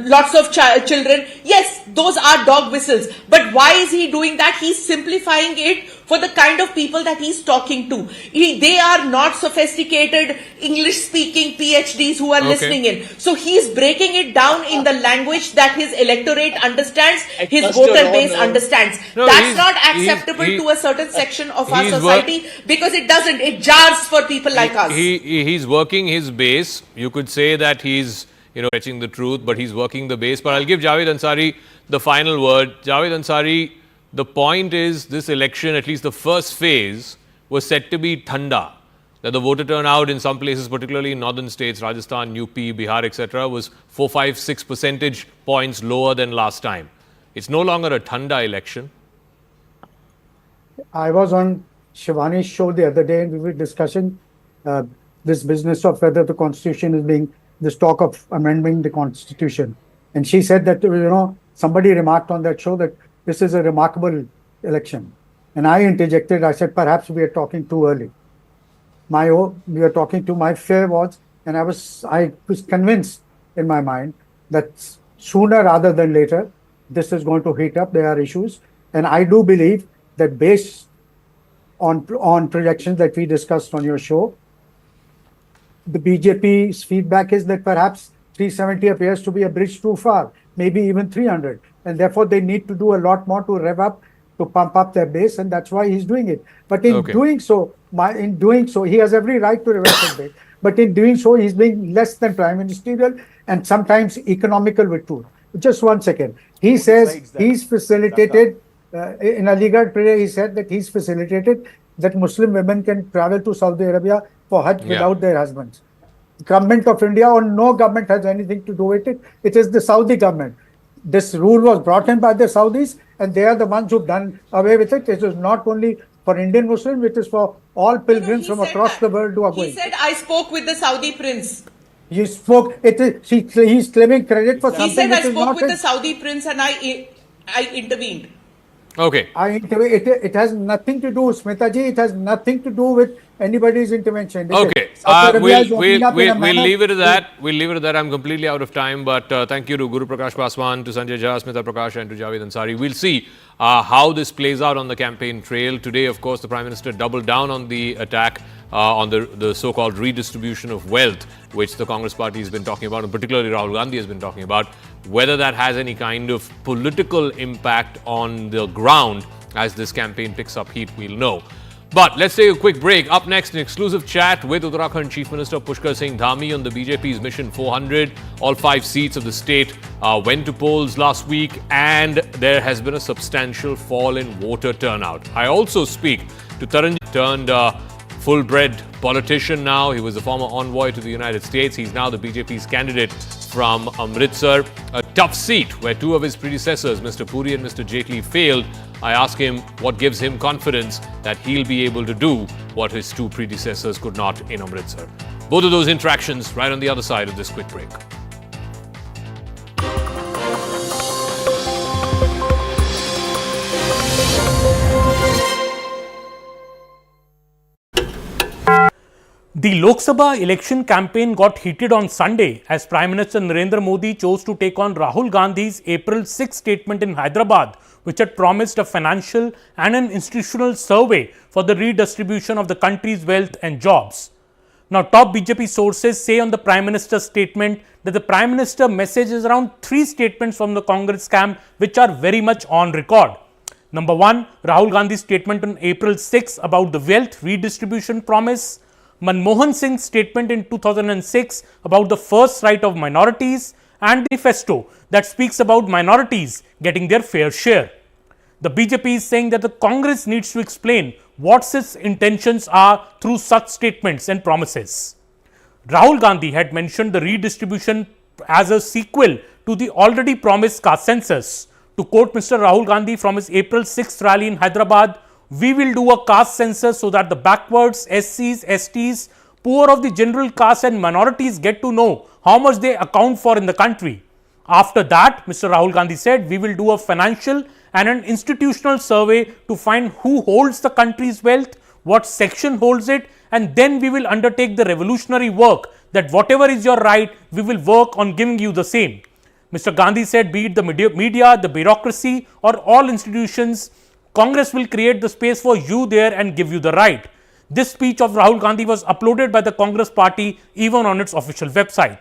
[SPEAKER 6] lots of children. Yes, those are dog whistles. But why is he doing that? He's simplifying it for the kind of people that he's talking to. They are not sophisticated English-speaking PhDs who are listening in. So he's breaking it down in the language that his electorate understands, his voter base understands.
[SPEAKER 1] No,
[SPEAKER 6] that's not acceptable to a certain section of our society because it doesn't. It jars for people like us.
[SPEAKER 1] He's working his base. You could say that he's stretching the truth, but he's working the base. But I'll give Javed Ansari the final word. Javed Ansari, the point is this election, at least the first phase, was said to be thanda. That the voter turnout in some places, particularly in northern states, Rajasthan, UP, Bihar, etc., was 4, 5, 6 percentage points lower than last time. It's no longer a thanda election.
[SPEAKER 7] I was on Shivani's show the other day and we were discussing this business of whether the constitution is being, this talk of amending the constitution. And she said that, somebody remarked on that show that this is a remarkable election. And I interjected, I said, perhaps we are talking too early. We are talking too, my fear was, and I was convinced in my mind that sooner rather than later, this is going to heat up, there are issues. And I do believe that based on projections that we discussed on your show, the BJP's feedback is that perhaps 370 appears to be a bridge too far, maybe even 300. And therefore, they need to do a lot more to rev up, to pump up their base, and that's why he's doing it. But in doing so, he has every right to reverse it. But in doing so, he's being less than prime ministerial and sometimes economical with truth. Just 1 second. He says he's facilitated, in Aligarh prayer, he said that he's facilitated that Muslim women can travel to Saudi Arabia for Hajj without their husbands. Government of India or no government has anything to do with it. It is the Saudi government. This rule was brought in by the Saudis and they are the ones who've done away with it. It is not only for Indian Muslims, it is for all pilgrims from across the world who are going.
[SPEAKER 6] He said, I spoke with the Saudi prince.
[SPEAKER 7] He spoke, he's claiming credit for something.
[SPEAKER 6] He said, I spoke with the Saudi prince and I intervened.
[SPEAKER 1] Okay.
[SPEAKER 7] It has nothing to do, Smitaji, it has nothing to do with anybody's intervention.
[SPEAKER 1] Okay. We'll leave it at that. We'll leave it at that. I'm completely out of time. But thank you to Guru Prakash Paswan, to Sanjay Jha, Smita Prakash and to Javed Ansari. We'll see how this plays out on the campaign trail. Today, of course, the Prime Minister doubled down on the attack on the so-called redistribution of wealth, which the Congress party has been talking about, and particularly Rahul Gandhi has been talking about. Whether that has any kind of political impact on the ground As this campaign picks up heat, we'll know. But let's take a quick break. Up next, an exclusive chat with Uttarakhand Chief Minister Pushkar Singh Dhami on the BJP's Mission 400. All 5 seats of the state went to polls last week, and there has been a substantial fall in voter turnout. I also speak to Taranjit, turned full-bred politician now. He was a former envoy to the United States. He's now the BJP's candidate from Amritsar, a tough seat where 2 of his predecessors, Mr. Puri and Mr. Jaitley, failed. I ask him what gives him confidence that he'll be able to do what his 2 predecessors could not in Amritsar. Both of those interactions right on the other side of this quick break.
[SPEAKER 8] The Lok Sabha election campaign got heated on Sunday as Prime Minister Narendra Modi chose to take on Rahul Gandhi's April 6 statement in Hyderabad, which had promised a financial and an institutional survey for the redistribution of the country's wealth and jobs. Now, top BJP sources say on the Prime Minister's statement that the Prime Minister messages around 3 statements from the Congress camp which are very much on record. Number 1, Rahul Gandhi's statement on April 6 about the wealth redistribution promise. Manmohan Singh's statement in 2006 about the first right of minorities, and the manifesto that speaks about minorities getting their fair share. The BJP is saying that the Congress needs to explain what its intentions are through such statements and promises. Rahul Gandhi had mentioned the redistribution as a sequel to the already promised caste census. To quote Mr. Rahul Gandhi from his April 6th rally in Hyderabad, "We will do a caste census so that the backwards, SCs, STs, poor of the general caste and minorities get to know how much they account for in the country." After that, Mr. Rahul Gandhi said, "We will do a financial and an institutional survey to find who holds the country's wealth, what section holds it, and then we will undertake the revolutionary work that whatever is your right, we will work on giving you the same." Mr. Gandhi said, be it the media, the bureaucracy, or all institutions, Congress will create the space for you there and give you the right. This speech of Rahul Gandhi was uploaded by the Congress party even on its official website.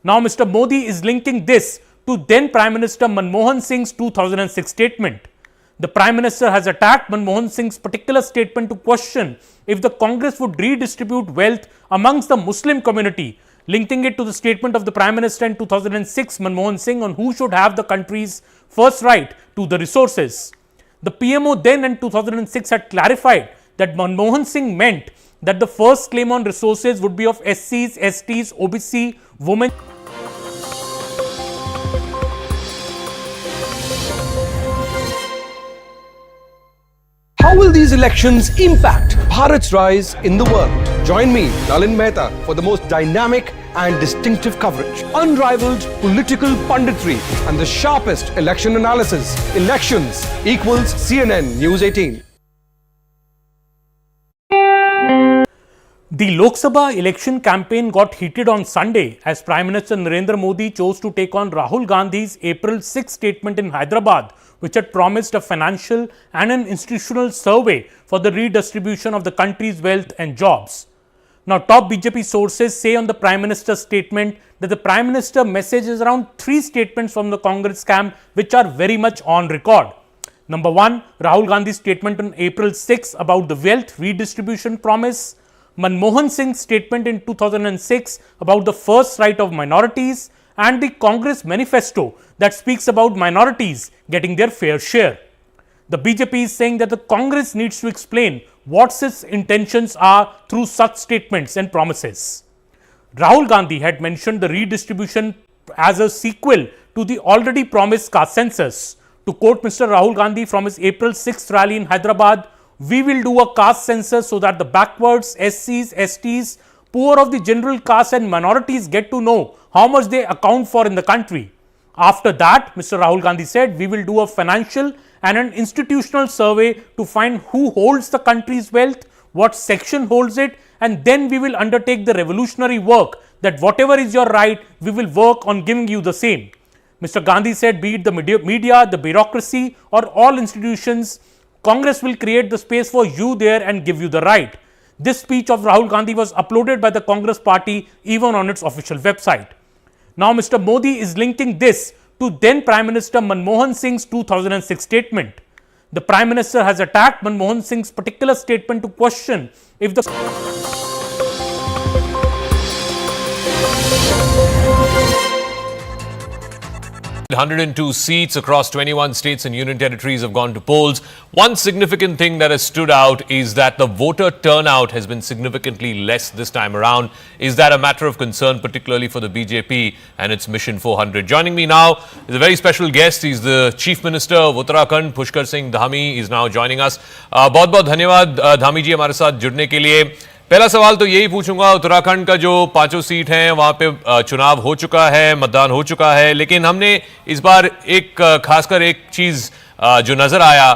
[SPEAKER 8] Now, Mr. Modi is linking this to then Prime Minister Manmohan Singh's 2006 statement. The Prime Minister has attacked Manmohan Singh's particular statement to question if the Congress would redistribute wealth amongst the Muslim community, linking it to the statement of the Prime Minister in 2006, Manmohan Singh, on who should have the country's first right to the resources. The PMO then in 2006 had clarified that Manmohan Singh meant that the first claim on resources would be of SCs, STs, OBC, women.
[SPEAKER 9] How will these elections impact Bharat's rise in the world? Join me, Nalin Mehta, for the most dynamic and distinctive coverage, unrivaled political punditry, and the sharpest election analysis. Elections equals CNN News 18.
[SPEAKER 8] The Lok Sabha election campaign got heated on Sunday as Prime Minister Narendra Modi chose to take on Rahul Gandhi's April 6 statement in Hyderabad, which had promised a financial and an institutional survey for the redistribution of the country's wealth and jobs. Now, top BJP sources say on the Prime Minister's statement that the Prime Minister messages around 3 statements from the Congress camp which are very much on record. Number 1, Rahul Gandhi's statement on April 6 about the wealth redistribution promise. Manmohan Singh's statement in 2006 about the first right of minorities, and the Congress manifesto that speaks about minorities getting their fair share. The BJP is saying that the Congress needs to explain what its intentions are through such statements and promises. Rahul Gandhi had mentioned the redistribution as a sequel to the already promised caste census. To quote Mr. Rahul Gandhi from his April 6th rally in Hyderabad, "We will do a caste census so that the backwards, SCs, STs, poor of the general caste and minorities get to know how much they account for in the country." After that, Mr. Rahul Gandhi said, "We will do a financial and an institutional survey to find who holds the country's wealth, what section holds it, and then we will undertake the revolutionary work that whatever is your right, we will work on giving you the same." Mr. Gandhi said, be it the media, the bureaucracy, or all institutions, Congress will create the space for you there and give you the right. This speech of Rahul Gandhi was uploaded by the Congress party even on its official website. Now, Mr. Modi is linking this to then Prime Minister Manmohan Singh's 2006 statement. The Prime Minister has attacked Manmohan Singh's particular statement to question if the
[SPEAKER 1] 102 seats across 21 states and union territories have gone to polls. One significant thing that has stood out is that the voter turnout has been significantly less this time around. Is that a matter of concern, particularly for the BJP and its Mission 400? Joining me now is a very special guest. He's the Chief Minister of Uttarakhand, Pushkar Singh Dhami, is now joining us. बहुत-बहुत धन्यवाद धामी जी हमारे साथ जुड़ने के लिए. पहला सवाल तो यही पूछूंगा, उत्तराखंड का जो 5 सीट हैं वहां पे चुनाव हो चुका है, मतदान हो चुका है, लेकिन हमने इस बार एक खासकर एक चीज जो नजर आया,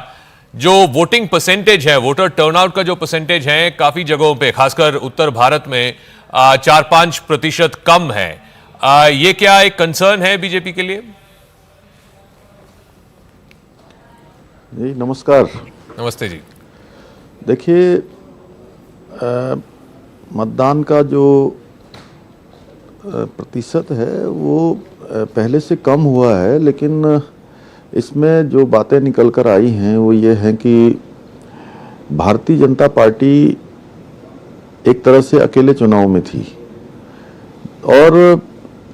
[SPEAKER 1] जो वोटिंग परसेंटेज है, वोटर टर्नआउट का जो परसेंटेज है काफी जगहों पे खासकर उत्तर भारत में 4-5% कम है. ये क्या एक कंसर्न है बीजेपी के लिए?
[SPEAKER 10] जी नमस्कार.
[SPEAKER 1] नमस्ते जी.
[SPEAKER 10] देखिए मतदान का जो प्रतिशत है वो पहले से कम हुआ है, लेकिन इसमें जो बातें निकल कर आई हैं वो ये हैं कि भारतीय जनता पार्टी एक तरह से अकेले चुनाव में थी और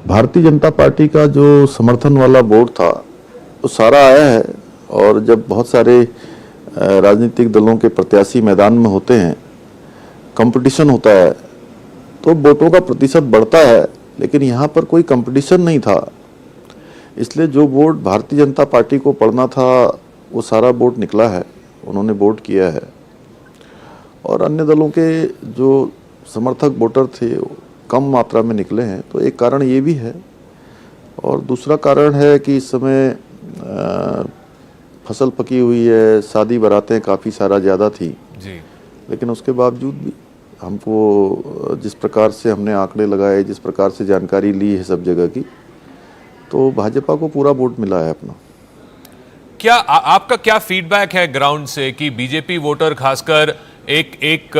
[SPEAKER 10] भारतीय जनता पार्टी का जो समर्थन वाला वोट था वो सारा आया है. और जब बहुत सारे राजनीतिक दलों के प्रत्याशी मैदान में होते हैं, कंपटीशन होता है, तो वोटों का प्रतिशत बढ़ता है, लेकिन यहाँ पर कोई कंपटीशन नहीं था. इसलिए जो वोट भारतीय जनता पार्टी को पड़ना था वो सारा वोट निकला है, उन्होंने वोट किया है. और अन्य दलों के जो समर्थक वोटर थे कम मात्रा में निकले हैं, तो एक कारण ये भी है. और दूसरा कारण है कि इस समय फसल पकी हुई है, शादी बारातें काफ़ी सारा ज़्यादा थी
[SPEAKER 1] जी,
[SPEAKER 10] लेकिन उसके बावजूद भी हमको जिस प्रकार से हमने आंकड़े लगाए, जिस प्रकार से जानकारी ली है सब जगह की, तो भाजपा को पूरा वोट मिला है अपना.
[SPEAKER 1] क्या आपका क्या फीडबैक है ग्राउंड से कि बीजेपी वोटर खासकर एक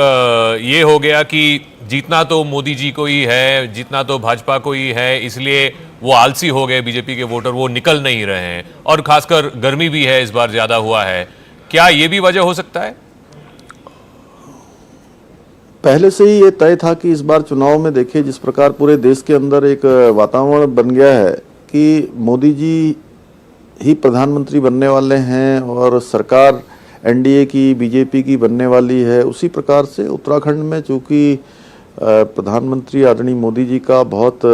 [SPEAKER 1] ये हो गया कि जीतना तो मोदी जी को ही है, जीतना तो भाजपा को ही है, इसलिए वो आलसी हो गए बीजेपी के वोटर, वो निकल नहीं रहे हैं, और खासकर गर्मी भी है इस बार ज्यादा हुआ है. क्या ये भी वजह हो सकता है?
[SPEAKER 10] पहले से ही ये तय था कि इस बार चुनाव में देखिए जिस प्रकार पूरे देश के अंदर एक वातावरण बन गया है कि मोदी जी ही प्रधानमंत्री बनने वाले हैं और सरकार एनडीए की, बीजेपी की बनने वाली है, उसी प्रकार से उत्तराखंड में चूंकि प्रधानमंत्री आदरणीय मोदी जी का बहुत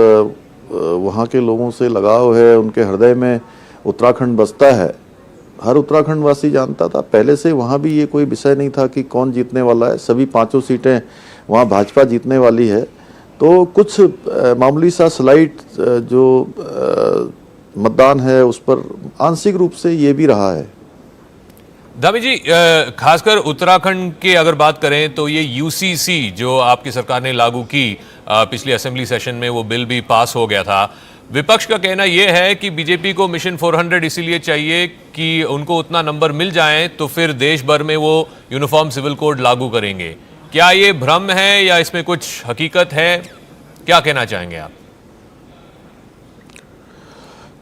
[SPEAKER 10] वहाँ के लोगों से लगाव है, उनके हृदय में उत्तराखंड बसता है. हर उत्तराखंड वासी जानता था, पहले से वहाँ भी ये कोई विषय नहीं था कि कौन जीतने वाला है, सभी 5 सीटें वहाँ भाजपा जीतने वाली है. तो कुछ मामूली सा स्लाइट जो मतदान है उस पर आंशिक रूप से ये भी रहा है.
[SPEAKER 1] धामी जी, खासकर उत्तराखंड की अगर बात करें तो ये यूसीसी जो आपकी सरकार ने लागू की पिछली असेंबली सेशन में, वो बिल भी पास हो गया था. विपक्ष का कहना यह है कि बीजेपी को मिशन 400 इसीलिए चाहिए कि उनको उतना नंबर मिल जाए तो फिर देश भर में वो यूनिफॉर्म सिविल कोड लागू करेंगे. क्या ये भ्रम है या इसमें कुछ हकीकत है? क्या कहना चाहेंगे आप?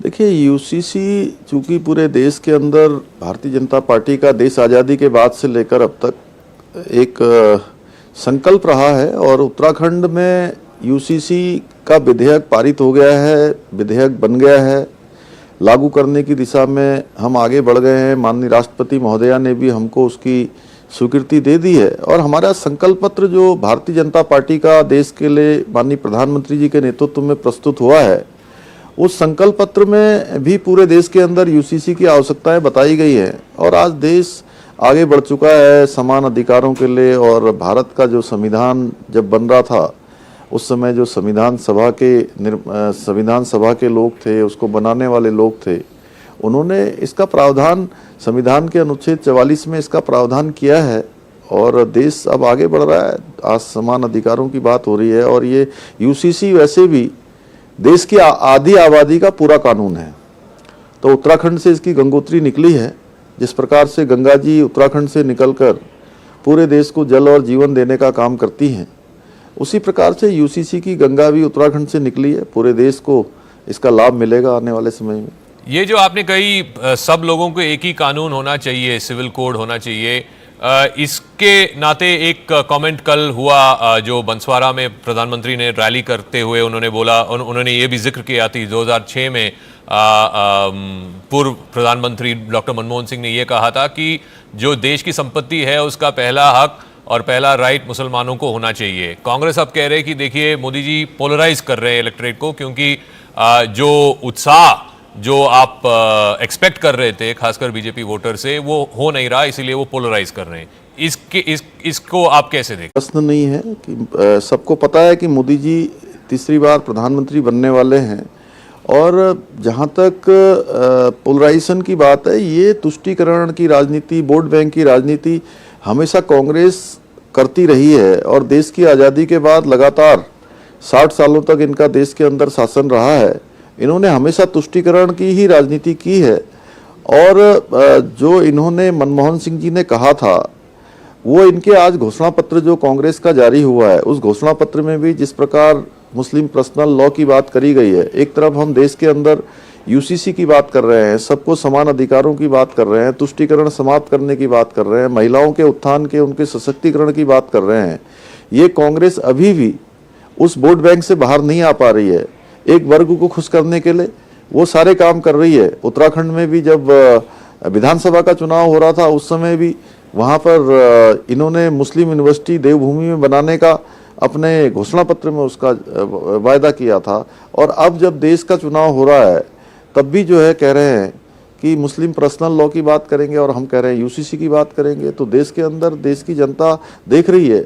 [SPEAKER 10] देखिए यूसीसी चूंकि पूरे देश के अंदर भारतीय जनता पार्टी का देश आज़ादी के बाद से लेकर अब तक एक संकल्प रहा है, और उत्तराखंड में यूसीसी का विधेयक पारित हो गया है, विधेयक बन गया है, लागू करने की दिशा में हम आगे बढ़ गए हैं. माननीय राष्ट्रपति महोदया ने भी हमको उसकी स्वीकृति दे दी है. और हमारा संकल्प पत्र जो भारतीय जनता पार्टी का देश के लिए माननीय प्रधानमंत्री जी के नेतृत्व में प्रस्तुत हुआ है, उस संकल्प पत्र में भी पूरे देश के अंदर यूसीसी की आवश्यकताएं बताई गई है. और आज देश आगे बढ़ चुका है समान अधिकारों के लिए. और भारत का जो संविधान जब बन रहा था उस समय जो संविधान सभा के लोग थे, उसको बनाने वाले लोग थे, उन्होंने इसका प्रावधान संविधान के अनुच्छेद 44 में इसका प्रावधान किया है. और देश अब आगे बढ़ रहा है, आज समान अधिकारों की बात हो रही है. और ये यूसीसी वैसे भी देश की आधी आबादी का पूरा कानून है. तो उत्तराखंड से इसकी गंगोत्री निकली है. जिस प्रकार से गंगा जी उत्तराखंड से निकलकर पूरे देश को जल और जीवन देने का काम करती हैं, उसी प्रकार से यूसीसी की गंगा भी उत्तराखंड से निकली है. पूरे देश को इसका लाभ मिलेगा आने वाले समय में.
[SPEAKER 1] ये जो आपने कही सब लोगों को एक ही कानून होना चाहिए, सिविल कोड होना चाहिए, इसके नाते एक कमेंट कल हुआ जो बंसवाड़ा में प्रधानमंत्री ने रैली करते हुए उन्होंने बोला, उन्होंने ये भी जिक्र किया थी 2006 में पूर्व प्रधानमंत्री डॉक्टर मनमोहन सिंह ने ये कहा था कि जो देश की संपत्ति है उसका पहला हक और पहला राइट मुसलमानों को होना चाहिए। कांग्रेस अब कह रहे हैं कि देखिए मोदी जी पोलराइज कर रहे हैं इलेक्टोरेट को, क्योंकि जो उत्साह जो आप एक्सपेक्ट कर रहे थे खासकर बीजेपी वोटर से वो हो नहीं रहा, इसीलिए वो पोलराइज कर रहे हैं। इसको आप कैसे देखते?
[SPEAKER 10] प्रश्न नहीं है कि सबको पता है कि मोदी जी तीसरी बार प्रधानमंत्री बनने वाले हैं, और जहां तक पोलराइजेशन की बात है, ये तुष्टीकरण की राजनीति, वोट बैंक की राजनीति हमेशा कांग्रेस करती रही है, और देश की आज़ादी के बाद लगातार 60 सालों तक इनका देश के अंदर शासन रहा है। इन्होंने हमेशा तुष्टीकरण की ही राजनीति की है, और जो इन्होंने मनमोहन सिंह जी ने कहा था वो इनके आज घोषणा पत्र जो कांग्रेस का जारी हुआ है, उस घोषणा पत्र में भी जिस प्रकार मुस्लिम पर्सनल लॉ की बात करी गई है, एक तरफ हम देश के अंदर यूसीसी की बात कर रहे हैं, सबको समान अधिकारों की बात कर रहे हैं, तुष्टीकरण समाप्त करने की बात कर रहे हैं, महिलाओं के उत्थान के, उनके सशक्तिकरण की बात कर रहे हैं। ये कांग्रेस अभी भी उस वोट बैंक से बाहर नहीं आ पा रही है। एक वर्ग को खुश करने के लिए वो सारे काम कर रही है। उत्तराखंड में भी जब विधानसभा का चुनाव हो रहा था, उस समय भी वहाँ पर इन्होंने मुस्लिम यूनिवर्सिटी देवभूमि में बनाने का अपने घोषणा पत्र में उसका वायदा किया था, और अब जब देश का चुनाव हो रहा है तब भी जो है कह रहे हैं कि मुस्लिम पर्सनल लॉ की बात करेंगे, और हम कह रहे हैं यूसीसी की बात करेंगे। तो देश के अंदर देश की जनता देख रही है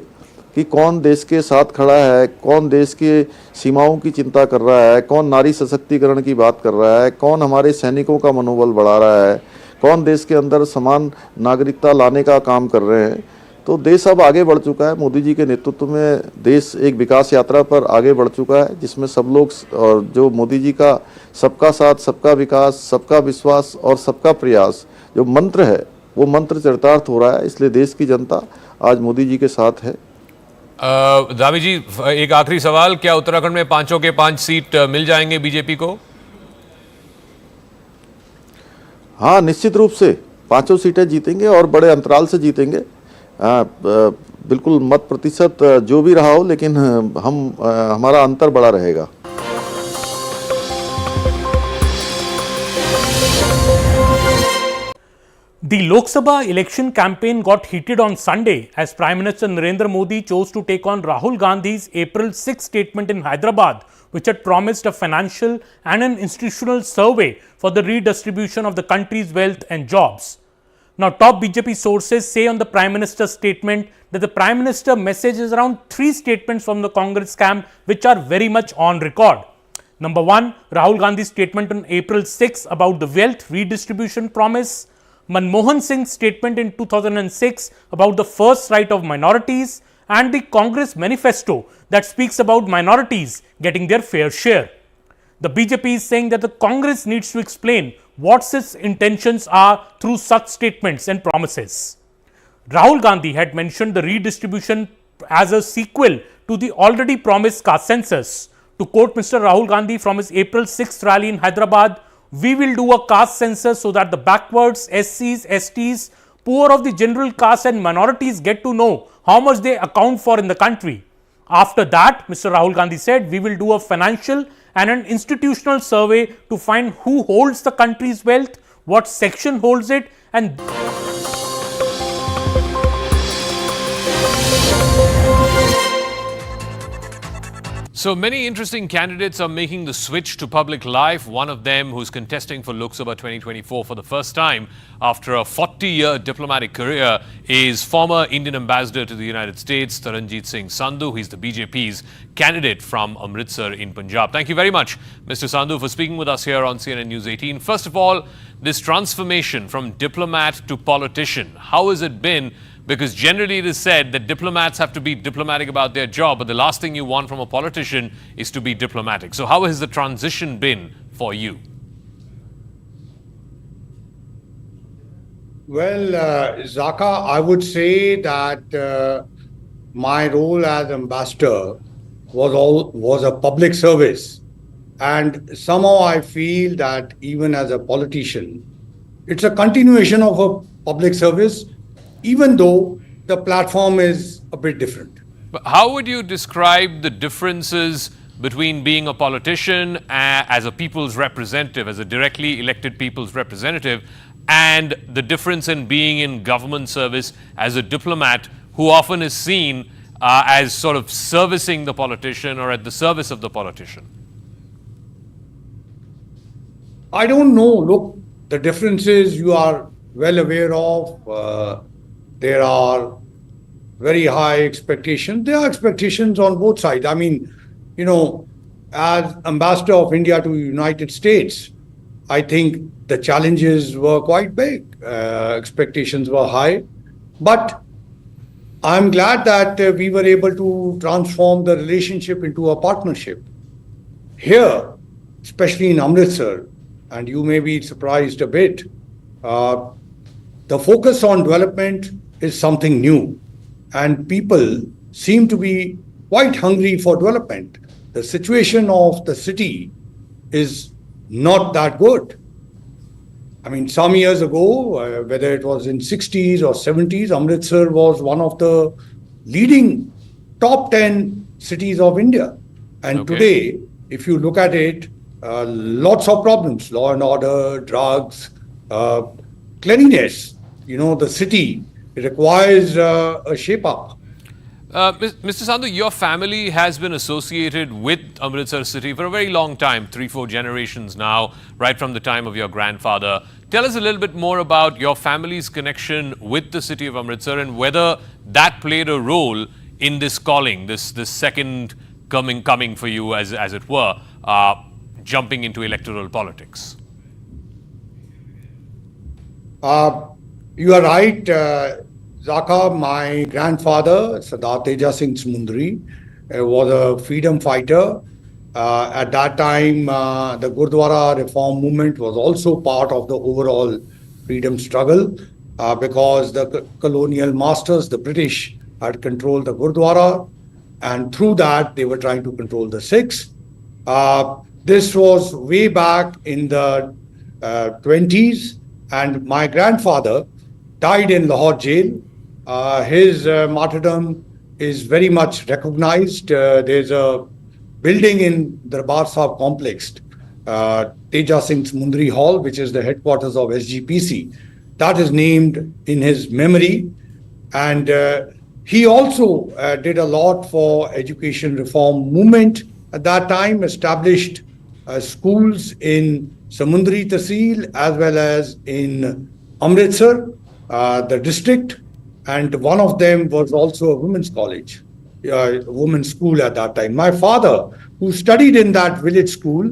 [SPEAKER 10] कि कौन देश के साथ खड़ा है, कौन देश के सीमाओं की चिंता कर रहा है, कौन नारी सशक्तिकरण की बात कर रहा है, कौन हमारे सैनिकों का मनोबल बढ़ा रहा है, कौन देश के अंदर समान नागरिकता लाने का काम कर रहे हैं। तो देश अब आगे बढ़ चुका है। मोदी जी के नेतृत्व में देश एक विकास यात्रा पर आगे बढ़ चुका है, जिसमें सब लोग, और जो मोदी जी का सबका साथ, सबका विकास, सबका विश्वास और सबका प्रयास जो मंत्र है, वो मंत्र चरितार्थ हो रहा है। इसलिए देश की जनता आज मोदी जी के साथ है।
[SPEAKER 1] धामी जी, एक आखिरी सवाल, क्या उत्तराखंड में 5 के 5 सीट मिल जाएंगे बीजेपी को?
[SPEAKER 10] हाँ, निश्चित रूप से 5 सीटें जीतेंगे, और बड़े अंतराल से जीतेंगे। बिल्कुल मत प्रतिशत जो भी रहा हो, लेकिन हमारा अंतर बड़ा रहेगा।
[SPEAKER 8] The Lok Sabha election campaign got heated on Sunday as Prime Minister Narendra Modi chose to take on Rahul Gandhi's April 6 statement in Hyderabad, which had promised a financial and an institutional survey for the redistribution of the country's wealth and jobs. Now, top BJP sources say on the Prime Minister's statement that the Prime Minister messages around 3 statements from the Congress camp which are very much on record. Number 1, Rahul Gandhi's statement on April 6 about the wealth redistribution promise. Manmohan Singh's statement in 2006 about the first right of minorities, and the Congress manifesto that speaks about minorities getting their fair share. The BJP is saying that the Congress needs to explain what its intentions are through such statements and promises. Rahul Gandhi had mentioned the redistribution as a sequel to the already promised caste census. To quote Mr. Rahul Gandhi from his April 6th rally in Hyderabad, "We will do a caste census so that the backwards, SCs, STs, poor of the general caste and minorities get to know how much they account for in the country. After that," Mr. Rahul Gandhi said, "we will do a financial and an institutional survey to find who holds the country's wealth, what section holds it, and..."
[SPEAKER 1] So many interesting candidates are making the switch to public life. One of them, who's contesting for Lok Sabha 2024 for the first time after a 40-year diplomatic career, is former Indian ambassador to the United States, Taranjit Singh Sandhu. He's the BJP's candidate from Amritsar in Punjab. Thank you very much, Mr. Sandhu, for speaking with us here on CNN News 18. First of all, this transformation from diplomat to politician, how has it been? Because generally it is said that diplomats have to be diplomatic about their job, but the last thing you want from a politician is to be diplomatic. So how has the transition been for you?
[SPEAKER 11] Well, Zaka, I would say that my role as ambassador was a public service. And somehow I feel that even as a politician, it's a continuation of a public service, even though the platform is a bit different.
[SPEAKER 1] But how would you describe the differences between being a politician as a people's representative, as a directly elected people's representative, and the difference in being in government service as a diplomat who often is seen as sort of servicing the politician or at the service of the politician?
[SPEAKER 11] I don't know. Look, the differences you are well aware of. There are very high expectations. There are expectations on both sides. I mean, as ambassador of India to the United States, I think the challenges were quite big. Expectations were high. But I'm glad that we were able to transform the relationship into a partnership. Here, especially in Amritsar, and you may be surprised a bit, the focus on development is something new. And people seem to be quite hungry for development. The situation of the city is not that good. I mean, some years ago, whether it was in 60s or 70s, Amritsar was one of the leading top 10 cities of India. And today, if you look at it, lots of problems, law and order, drugs, cleanliness. The city requires a shape up.
[SPEAKER 1] Mr. Sandhu, your family has been associated with Amritsar city for a very long time, 3-4 generations now, right from the time of your grandfather. Tell us a little bit more about your family's connection with the city of Amritsar and whether that played a role in this calling, this second coming for you, as it were, jumping into electoral politics.
[SPEAKER 11] You are right, Zaka. My grandfather, Sardar Teja Singh Samundri, was a freedom fighter. At that time, the Gurdwara reform movement was also part of the overall freedom struggle because the colonial masters, the British, had controlled the Gurdwara, and through that, they were trying to control the Sikhs. This was way back in the 20s, and my grandfather died in Lahore jail. His martyrdom is very much recognized. There's a building in the Darbar Sahib complex, Teja Singh Samundri Hall, which is the headquarters of SGPC. That is named in his memory. And he also did a lot for education reform movement at that time, established schools in Samundri Tehsil as well as in Amritsar, the district, and one of them was also a women's college, a women's school at that time. My father, who studied in that village school,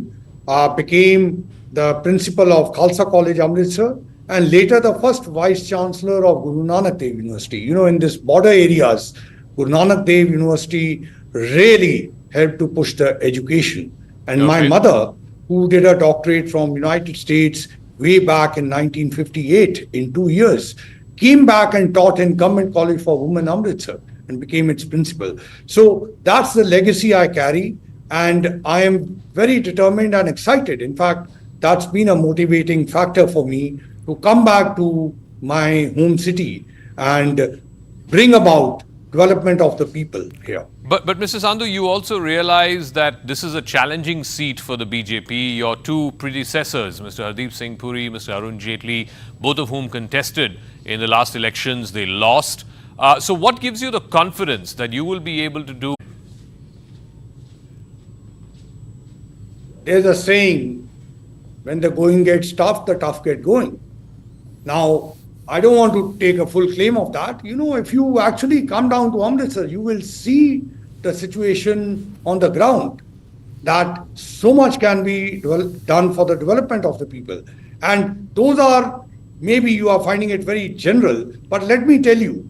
[SPEAKER 11] became the principal of Khalsa College, Amritsar, and later the first vice chancellor of Guru Nanak Dev University. In this border areas, Guru Nanak Dev University really helped to push the education. And my mother, who did a doctorate from United States way back in 1958 in 2 years, came back and taught in Government College for Women Amritsar and became its principal. So that's the legacy I carry, and I am very determined and excited. In fact, that's been a motivating factor for me to come back to my home city and bring about development of the people here.
[SPEAKER 1] But Mr. Sandhu, you also realize that this is a challenging seat for the BJP. Your two predecessors, Mr. Hardeep Singh Puri, Mr. Arun Jaitley, both of whom contested in the last elections, they lost. So what gives you the confidence that you will be able to do?
[SPEAKER 11] There's a saying, when the going gets tough, the tough get going. Now, I don't want to take a full claim of that. If you actually come down to Amritsar, you will see the situation on the ground, that so much can be done for the development of the people. And those are, maybe you are finding it very general, but let me tell you,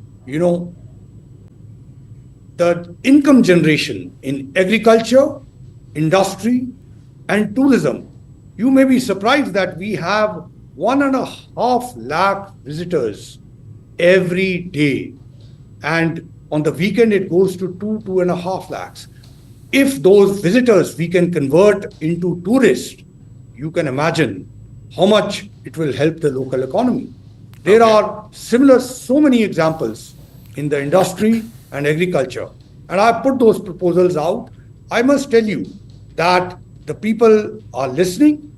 [SPEAKER 11] the income generation in agriculture, industry, and tourism, you may be surprised that we have 1.5 lakh visitors every day. And on the weekend, it goes to 2.5 lakhs. if those visitors we can convert into tourists, you can imagine how much it will help the local economy. There are similar, so many examples in the industry and agriculture. And I put those proposals out. I must tell you that the people are listening,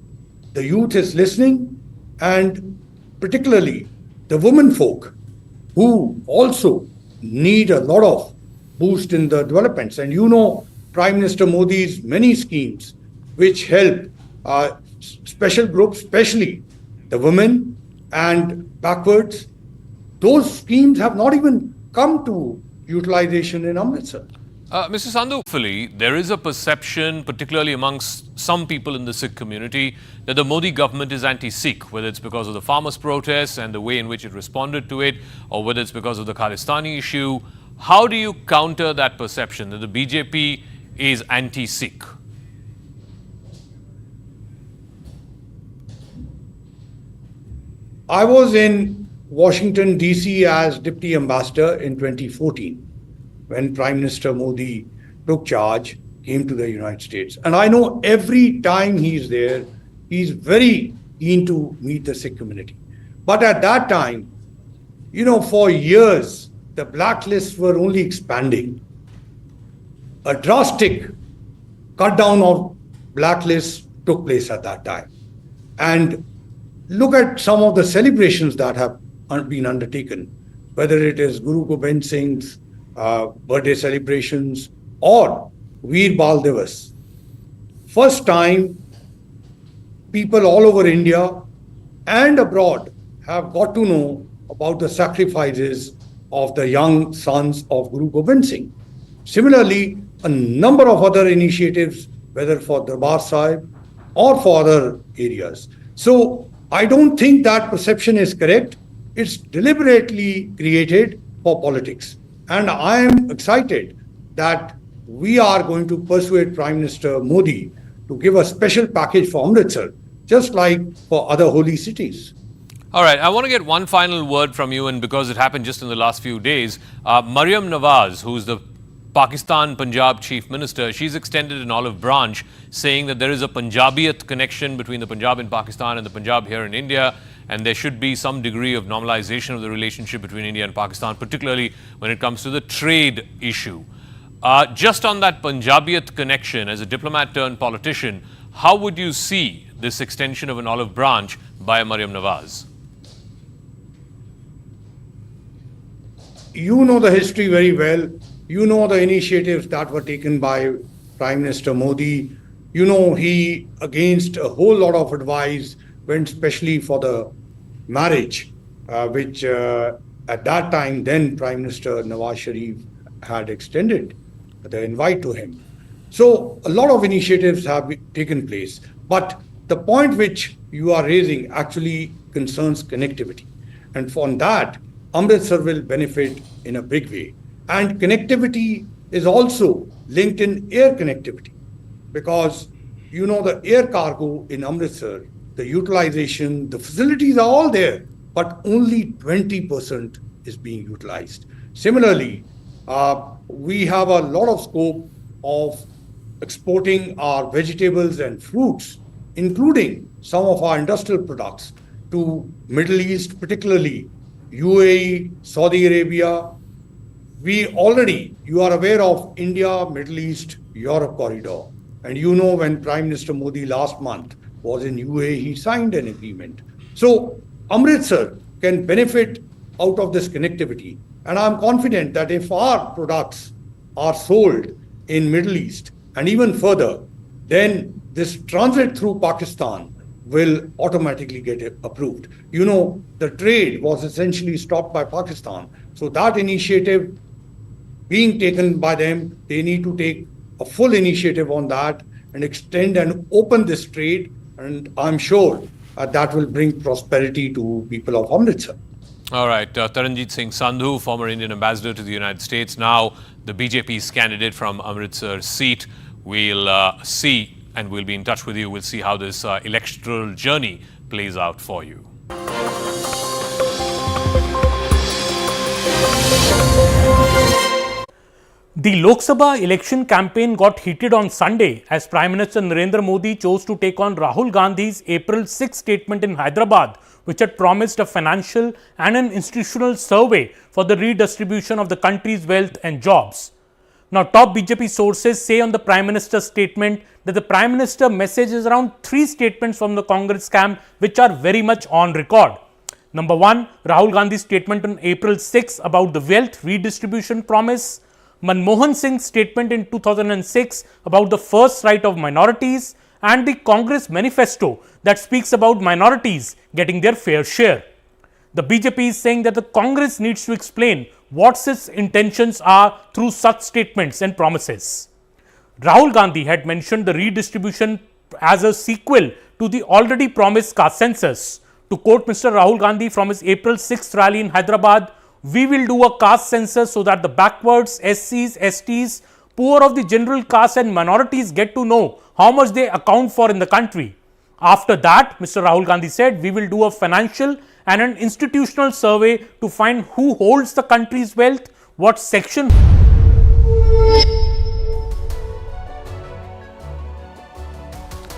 [SPEAKER 11] the youth is listening, and particularly the women folk who also need a lot of boost in the developments. And you know, Prime Minister Modi's many schemes which help special groups, especially the women and backwards, those schemes have not even come to utilization in Amritsar.
[SPEAKER 1] Mr. Sandhu, hopefully, there is a perception, particularly amongst some people in the Sikh community, that the Modi government is anti-Sikh, whether it's because of the farmers' protests and the way in which it responded to it, or whether it's because of the Khalistani issue. How do you counter that perception that the BJP is anti-Sikh?
[SPEAKER 11] I was in Washington, D.C. as Deputy Ambassador in 2014 when Prime Minister Modi took charge, came to the United States. And I know every time he's there, he's very keen to meet the Sikh community. But at that time, you know, for years, the blacklists were only expanding. A drastic cut down of blacklists took place at that time. And look at some of the celebrations that have been undertaken, whether it is Guru Gobind Singh's birthday celebrations or Veer Bal Divas. First time, people all over India and abroad have got to know about the sacrifices of the young sons of Guru Gobind Singh. Similarly, a number of other initiatives, whether for Darbar Sahib or for other areas. So I don't think that perception is correct. It's deliberately created for politics. And I am excited that we are going to persuade Prime Minister Modi to give a special package for Amritsar, just like for other holy cities.
[SPEAKER 1] All right, I want to get one final word from you, and because it happened just in the last few days, Maryam Nawaz, who's the Pakistan Punjab Chief Minister, she's extended an olive branch saying that there is a Punjabiyat connection between the Punjab in Pakistan and the Punjab here in India, and there should be some degree of normalization of the relationship between India and Pakistan, particularly when it comes to the trade issue. Just on that Punjabiyat connection, as a diplomat turned politician, how would you see this extension of an olive branch by Maryam Nawaz?
[SPEAKER 11] You know the history very well. You know the initiatives that were taken by Prime Minister Modi. You know he, against a whole lot of advice, went specially for the marriage, which at that time, then Prime Minister Nawaz Sharif had extended the invite to him. So a lot of initiatives have taken place. But the point which you are raising actually concerns connectivity. And from that, Amritsar will benefit in a big way. And connectivity is also linked in air connectivity, because you know the air cargo in Amritsar, the utilization, the facilities are all there, but only 20% is being utilized. Similarly, we have a lot of scope of exporting our vegetables and fruits, including some of our industrial products, to Middle East, particularly UAE, Saudi Arabia. You are aware of India, Middle East, Europe corridor. And you know when Prime Minister Modi last month was in UAE, he signed an agreement. So Amritsar can benefit out of this connectivity. And I'm confident that if our products are sold in Middle East and even further, then this transit through Pakistan will automatically get approved. You know, the trade was essentially stopped by Pakistan. So that initiative being taken by them, they need to take a full initiative on that and extend and open this trade. And I'm sure that will bring prosperity to people of Amritsar.
[SPEAKER 1] All right, Taranjit Singh Sandhu, former Indian ambassador to the United States, now the BJP's candidate from Amritsar seat. We'll see, and we'll be in touch with you. We'll see how this electoral journey plays out for you.
[SPEAKER 8] The Lok Sabha election campaign got heated on Sunday as Prime Minister Narendra Modi chose to take on Rahul Gandhi's April 6 statement in Hyderabad, which had promised a financial and an institutional survey for the redistribution of the country's wealth and jobs. Now, top BJP sources say on the Prime Minister's statement that the Prime Minister messages around 3 statements from the Congress camp which are very much on record. Number 1, Rahul Gandhi's statement on April 6 about the wealth redistribution promise. Manmohan Singh's statement in 2006 about the first right of minorities, and the Congress manifesto that speaks about minorities getting their fair share. The BJP is saying that the Congress needs to explain what its intentions are through such statements and promises. Rahul Gandhi had mentioned the redistribution as a sequel to the already promised caste census. To quote Mr. Rahul Gandhi from his April 6th rally in Hyderabad, "We will do a caste census so that the backwards, SCs, STs, poor of the general caste and minorities get to know how much they account for in the country. After that," Mr. Rahul Gandhi said, "we will do a financial and an institutional survey to find who holds the country's wealth, what section."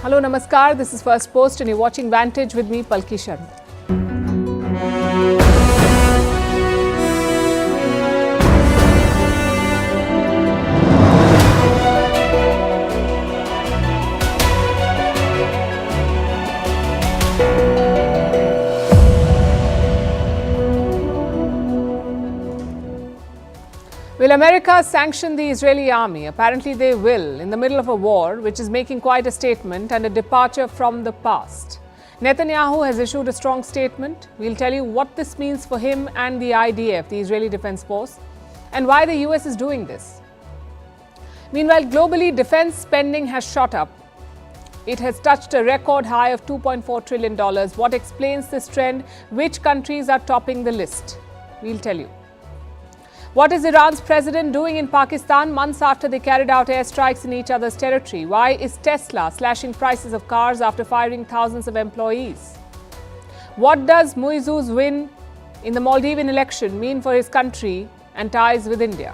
[SPEAKER 12] Hello, Namaskar. This is First Post and you're watching Vantage with me, Palki Sharma. Will America sanction the Israeli army? Apparently they will, in the middle of a war which is making quite a statement and a departure from the past. Netanyahu has issued a strong statement. We'll tell you what this means for him and the IDF, the Israeli Defense Force, and why the US is doing this. Meanwhile, globally, defense spending has shot up. It has touched a record high of $2.4 trillion. What explains this trend? Which countries are topping the list? We'll tell you. What is Iran's president doing in Pakistan months after they carried out airstrikes in each other's territory? Why is Tesla slashing prices of cars after firing thousands of employees? What does Muizzu's win in the Maldivian election mean for his country and ties with India?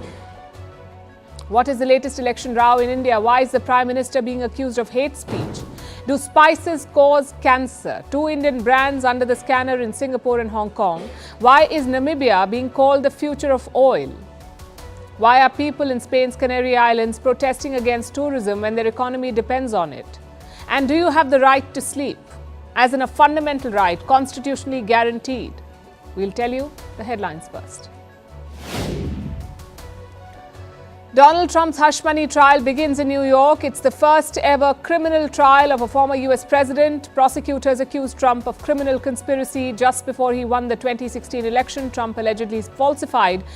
[SPEAKER 12] What is the latest election row in India? Why is the Prime Minister being accused of hate speech? Do spices cause cancer? 2 Indian brands under the scanner in Singapore and Hong Kong. Why is Namibia being called the future of oil? Why are people in Spain's Canary Islands protesting against tourism when their economy depends on it? And do you have the right to sleep, as in a fundamental right constitutionally guaranteed? We'll tell you the headlines first. Donald Trump's hush money trial begins in New York. It's the first ever criminal trial of a former US president. Prosecutors accused Trump of criminal conspiracy just before he won the 2016 election. Trump allegedly falsified